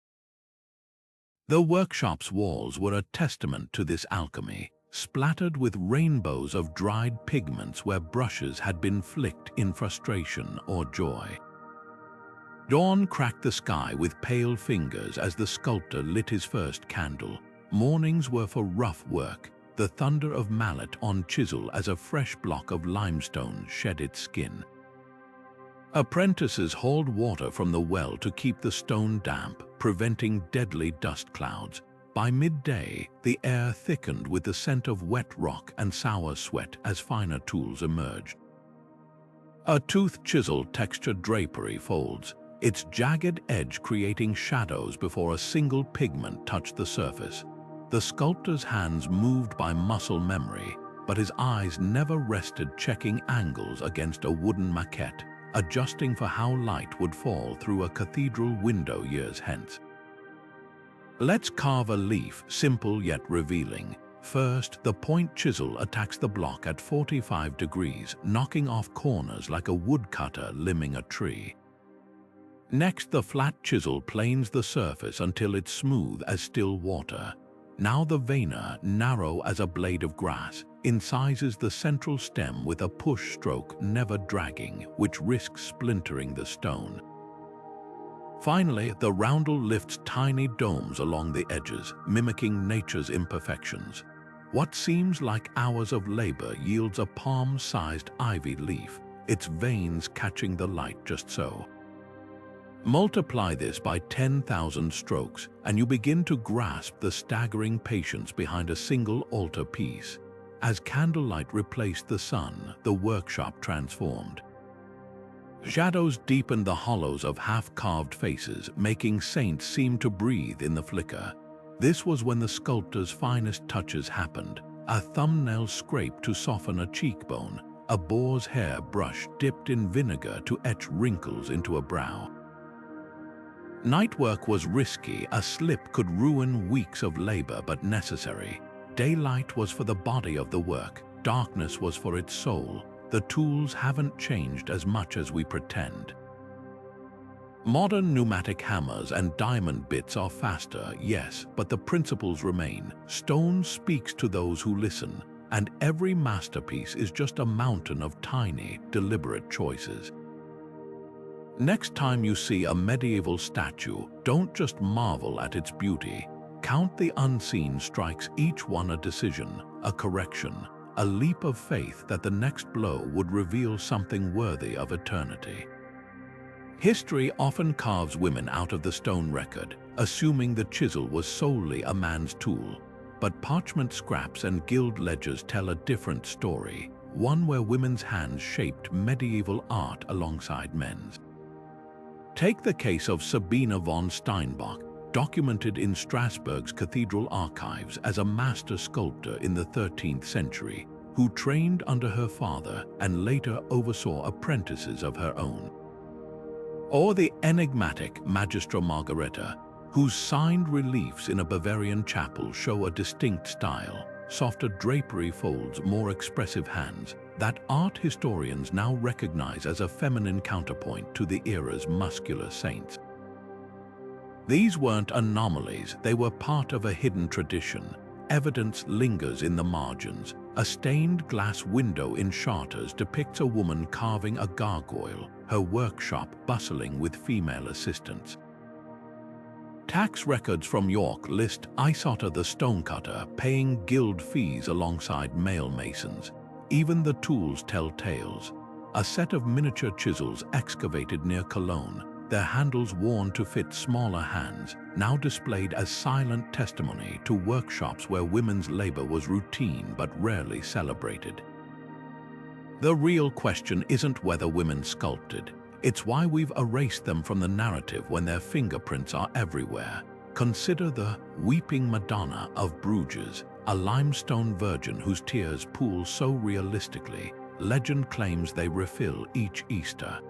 Speaker 1: The workshop's walls were a testament to this alchemy, splattered with rainbows of dried pigments where brushes had been flicked in frustration or joy. Dawn cracked the sky with pale fingers as the sculptor lit his first candle. Mornings were for rough work, the thunder of mallet on chisel as a fresh block of limestone shed its skin. Apprentices hauled water from the well to keep the stone damp, preventing deadly dust clouds. By midday, the air thickened with the scent of wet rock and sour sweat as finer tools emerged. A toothed chisel textured drapery folds, its jagged edge creating shadows before a single pigment touched the surface. The sculptor's hands moved by muscle memory, but his eyes never rested checking angles against a wooden maquette, adjusting for how light would fall through a cathedral window years hence. Let's carve a leaf, simple yet revealing. First, the point chisel attacks the block at 45 degrees, knocking off corners like a woodcutter limbing a tree. Next, the flat chisel planes the surface until it's smooth as still water. Now the veiner, narrow as a blade of grass, incises the central stem with a push stroke never dragging, which risks splintering the stone. Finally, the roundel lifts tiny domes along the edges, mimicking nature's imperfections. What seems like hours of labor yields a palm-sized ivy leaf, its veins catching the light just so. Multiply this by 10,000 strokes, and you begin to grasp the staggering patience behind a single altar piece. As candlelight replaced the sun, the workshop transformed. Shadows deepened the hollows of half-carved faces, making saints seem to breathe in the flicker. This was when the sculptor's finest touches happened, a thumbnail scrape to soften a cheekbone, a boar's hair brush dipped in vinegar to etch wrinkles into a brow. Night work was risky, a slip could ruin weeks of labor but necessary. Daylight was for the body of the work, darkness was for its soul. The tools haven't changed as much as we pretend. Modern pneumatic hammers and diamond bits are faster, yes, but the principles remain. Stone speaks to those who listen, and every masterpiece is just a mountain of tiny, deliberate choices. Next time you see a medieval statue, don't just marvel at its beauty. Count the unseen strikes, each one a decision, a correction, a leap of faith that the next blow would reveal something worthy of eternity. History often carves women out of the stone record, assuming the chisel was solely a man's tool. But parchment scraps and guild ledgers tell a different story, one where women's hands shaped medieval art alongside men's. Take the case of Sabine von Steinbach, documented in Strasbourg's cathedral archives as a master sculptor in the 13th century, who trained under her father and later oversaw apprentices of her own. Or the enigmatic Magistra Margareta, whose signed reliefs in a Bavarian chapel show a distinct style, softer drapery folds, more expressive hands, that art historians now recognize as a feminine counterpoint to the era's muscular saints. These weren't anomalies, they were part of a hidden tradition. Evidence lingers in the margins. A stained glass window in Chartres depicts a woman carving a gargoyle, her workshop bustling with female assistants. Tax records from York list Isotta the stonecutter paying guild fees alongside male masons. Even the tools tell tales. A set of miniature chisels excavated near Cologne, their handles worn to fit smaller hands, now displayed as silent testimony to workshops where women's labor was routine but rarely celebrated. The real question isn't whether women sculpted. It's why we've erased them from the narrative when their fingerprints are everywhere. Consider the Weeping Madonna of Bruges, a limestone virgin whose tears pool so realistically, legend claims they refill each Easter.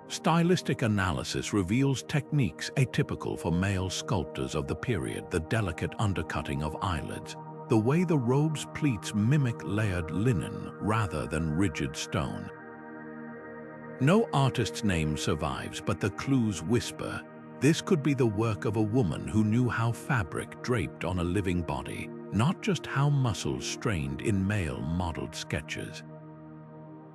Speaker 1: Stylistic analysis reveals techniques atypical for male sculptors of the period: the delicate undercutting of eyelids, the way the robe's pleats mimic layered linen rather than rigid stone. No artist's name survives, but the clues whisper. This could be the work of a woman who knew how fabric draped on a living body, not just how muscles strained in male-modeled sketches.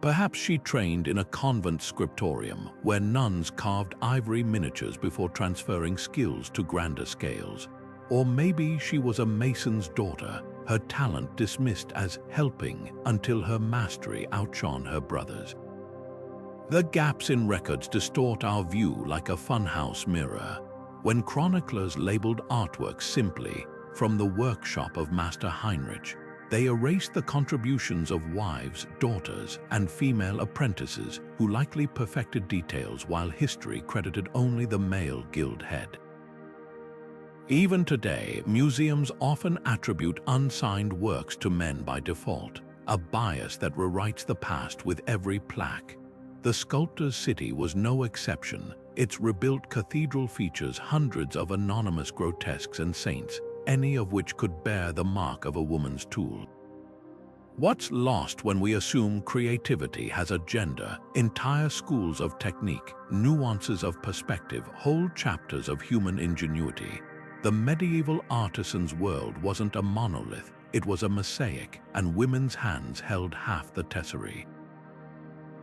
Speaker 1: Perhaps she trained in a convent scriptorium where nuns carved ivory miniatures before transferring skills to grander scales. Or maybe she was a mason's daughter, her talent dismissed as helping until her mastery outshone her brothers. The gaps in records distort our view like a funhouse mirror. When chroniclers labeled artworks simply "from the workshop of Master Heinrich," they erased the contributions of wives, daughters, and female apprentices who likely perfected details while history credited only the male guild head. Even today, museums often attribute unsigned works to men by default, a bias that rewrites the past with every plaque. The Sculptor's City was no exception. Its rebuilt cathedral features hundreds of anonymous grotesques and saints, any of which could bear the mark of a woman's tool. What's lost when we assume creativity has a gender? Entire schools of technique, nuances of perspective, whole chapters of human ingenuity. The medieval artisan's world wasn't a monolith, it was a mosaic, and women's hands held half the tesserae.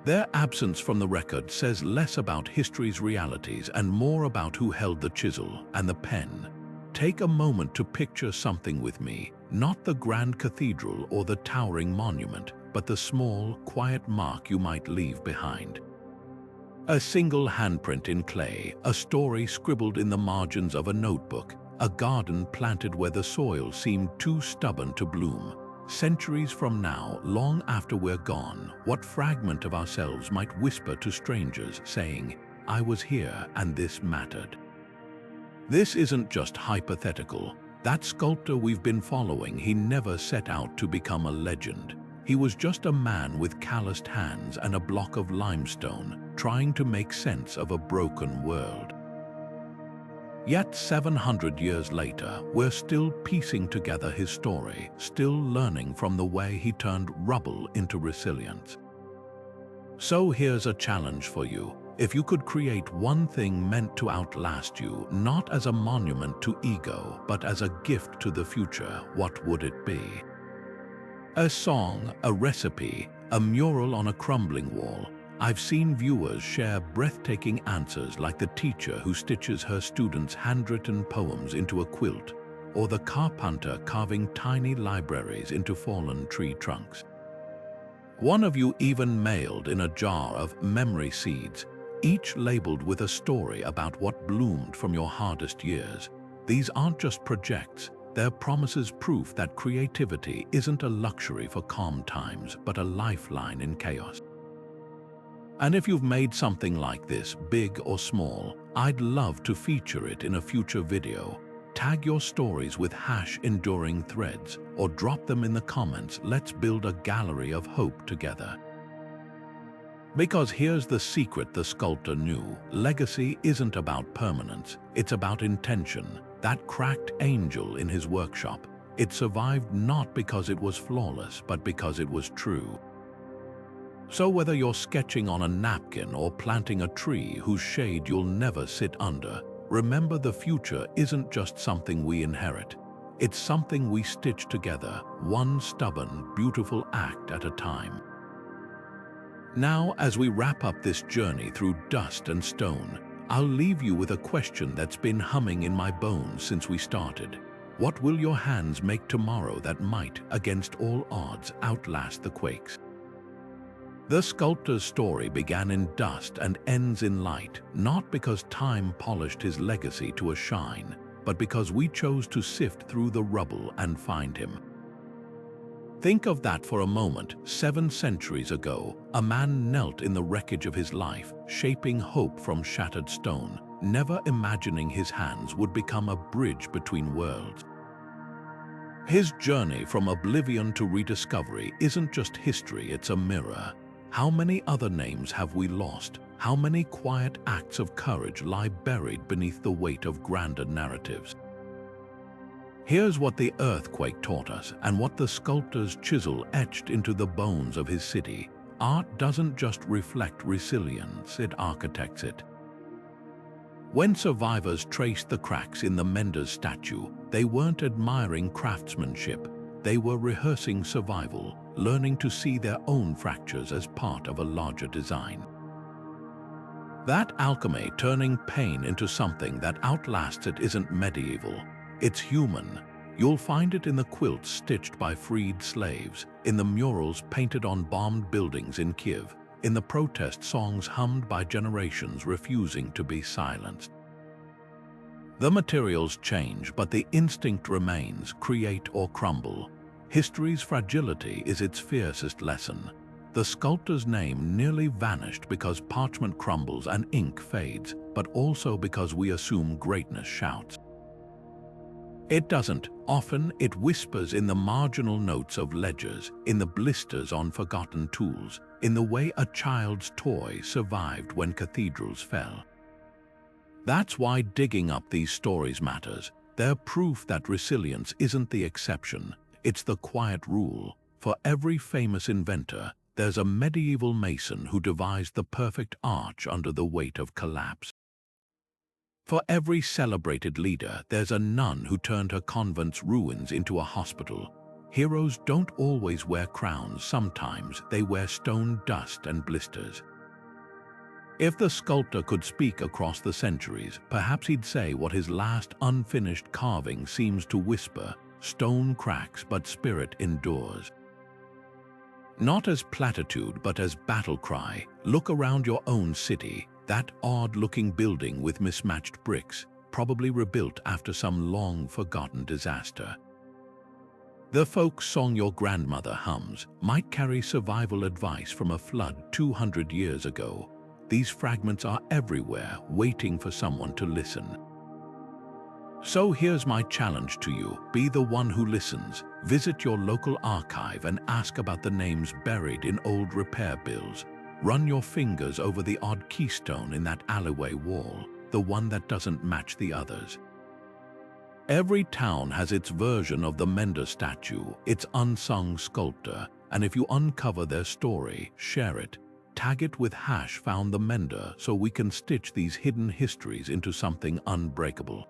Speaker 1: Their absence from the record says less about history's realities and more about who held the chisel and the pen. Take a moment to picture something with me, not the grand cathedral or the towering monument, but the small, quiet mark you might leave behind. A single handprint in clay, a story scribbled in the margins of a notebook, a garden planted where the soil seemed too stubborn to bloom. Centuries from now, long after we're gone, what fragment of ourselves might whisper to strangers, saying, "I was here and this mattered"? This isn't just hypothetical. That sculptor we've been following, he never set out to become a legend. He was just a man with calloused hands and a block of limestone, trying to make sense of a broken world. Yet 700 years later, we're still piecing together his story, still learning from the way he turned rubble into resilience. So here's a challenge for you. If you could create one thing meant to outlast you, not as a monument to ego, but as a gift to the future, what would it be? A song, a recipe, a mural on a crumbling wall. I've seen viewers share breathtaking answers like the teacher who stitches her students' handwritten poems into a quilt, or the carpenter carving tiny libraries into fallen tree trunks. One of you even mailed in a jar of memory seeds, each labeled with a story about what bloomed from your hardest years. These aren't just projects, they're promises, proof that creativity isn't a luxury for calm times, but a lifeline in chaos. And if you've made something like this, big or small, I'd love to feature it in a future video. Tag your stories with #EnduringThreads or drop them in the comments. Let's build a gallery of hope together. Because here's the secret the sculptor knew. Legacy isn't about permanence, it's about intention. That cracked angel in his workshop, it survived not because it was flawless, but because it was true. So whether you're sketching on a napkin or planting a tree whose shade you'll never sit under, remember the future isn't just something we inherit. It's something we stitch together, one stubborn, beautiful act at a time. Now, as we wrap up this journey through dust and stone, I'll leave you with a question that's been humming in my bones since we started. What will your hands make tomorrow that might, against all odds, outlast the quakes? The sculptor's story began in dust and ends in light, not because time polished his legacy to a shine, but because we chose to sift through the rubble and find him. Think of that for a moment. 7 centuries ago, a man knelt in the wreckage of his life, shaping hope from shattered stone, never imagining his hands would become a bridge between worlds. His journey from oblivion to rediscovery isn't just history, it's a mirror. How many other names have we lost? How many quiet acts of courage lie buried beneath the weight of grander narratives? Here's what the earthquake taught us and what the sculptor's chisel etched into the bones of his city. Art doesn't just reflect resilience, it architects it. When survivors traced the cracks in the mender's statue, they weren't admiring craftsmanship. They were rehearsing survival, learning to see their own fractures as part of a larger design. That alchemy, turning pain into something that outlasts it, isn't medieval. It's human. You'll find it in the quilts stitched by freed slaves, in the murals painted on bombed buildings in Kiev, in the protest songs hummed by generations refusing to be silenced. The materials change, but the instinct remains: create or crumble. History's fragility is its fiercest lesson. The sculptor's name nearly vanished because parchment crumbles and ink fades, but also because we assume greatness shouts. It doesn't. Often it whispers in the marginal notes of ledgers, in the blisters on forgotten tools, in the way a child's toy survived when cathedrals fell. That's why digging up these stories matters. They're proof that resilience isn't the exception, it's the quiet rule. For every famous inventor, there's a medieval mason who devised the perfect arch under the weight of collapse. For every celebrated leader, there's a nun who turned her convent's ruins into a hospital. Heroes don't always wear crowns, sometimes they wear stone dust and blisters. If the sculptor could speak across the centuries, perhaps he'd say what his last unfinished carving seems to whisper: stone cracks, but spirit endures. Not as platitude, but as battle cry. Look around your own city, that odd-looking building with mismatched bricks, probably rebuilt after some long-forgotten disaster. The folk song your grandmother hums might carry survival advice from a flood 200 years ago. These fragments are everywhere, waiting for someone to listen. So here's my challenge to you: be the one who listens. Visit your local archive and ask about the names buried in old repair bills. Run your fingers over the odd keystone in that alleyway wall, the one that doesn't match the others. Every town has its version of the mender statue, its unsung sculptor, and if you uncover their story, share it. Tag it with #FoundTheMender so we can stitch these hidden histories into something unbreakable.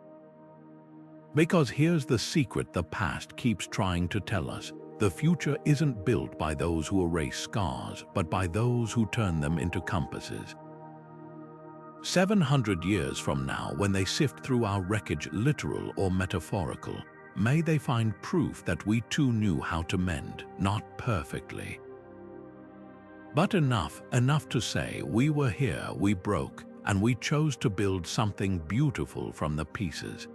Speaker 1: Because here's the secret the past keeps trying to tell us: the future isn't built by those who erase scars, but by those who turn them into compasses. 700 years from now, when they sift through our wreckage, literal or metaphorical, may they find proof that we too knew how to mend, not perfectly, but enough to say we were here, we broke, and we chose to build something beautiful from the pieces.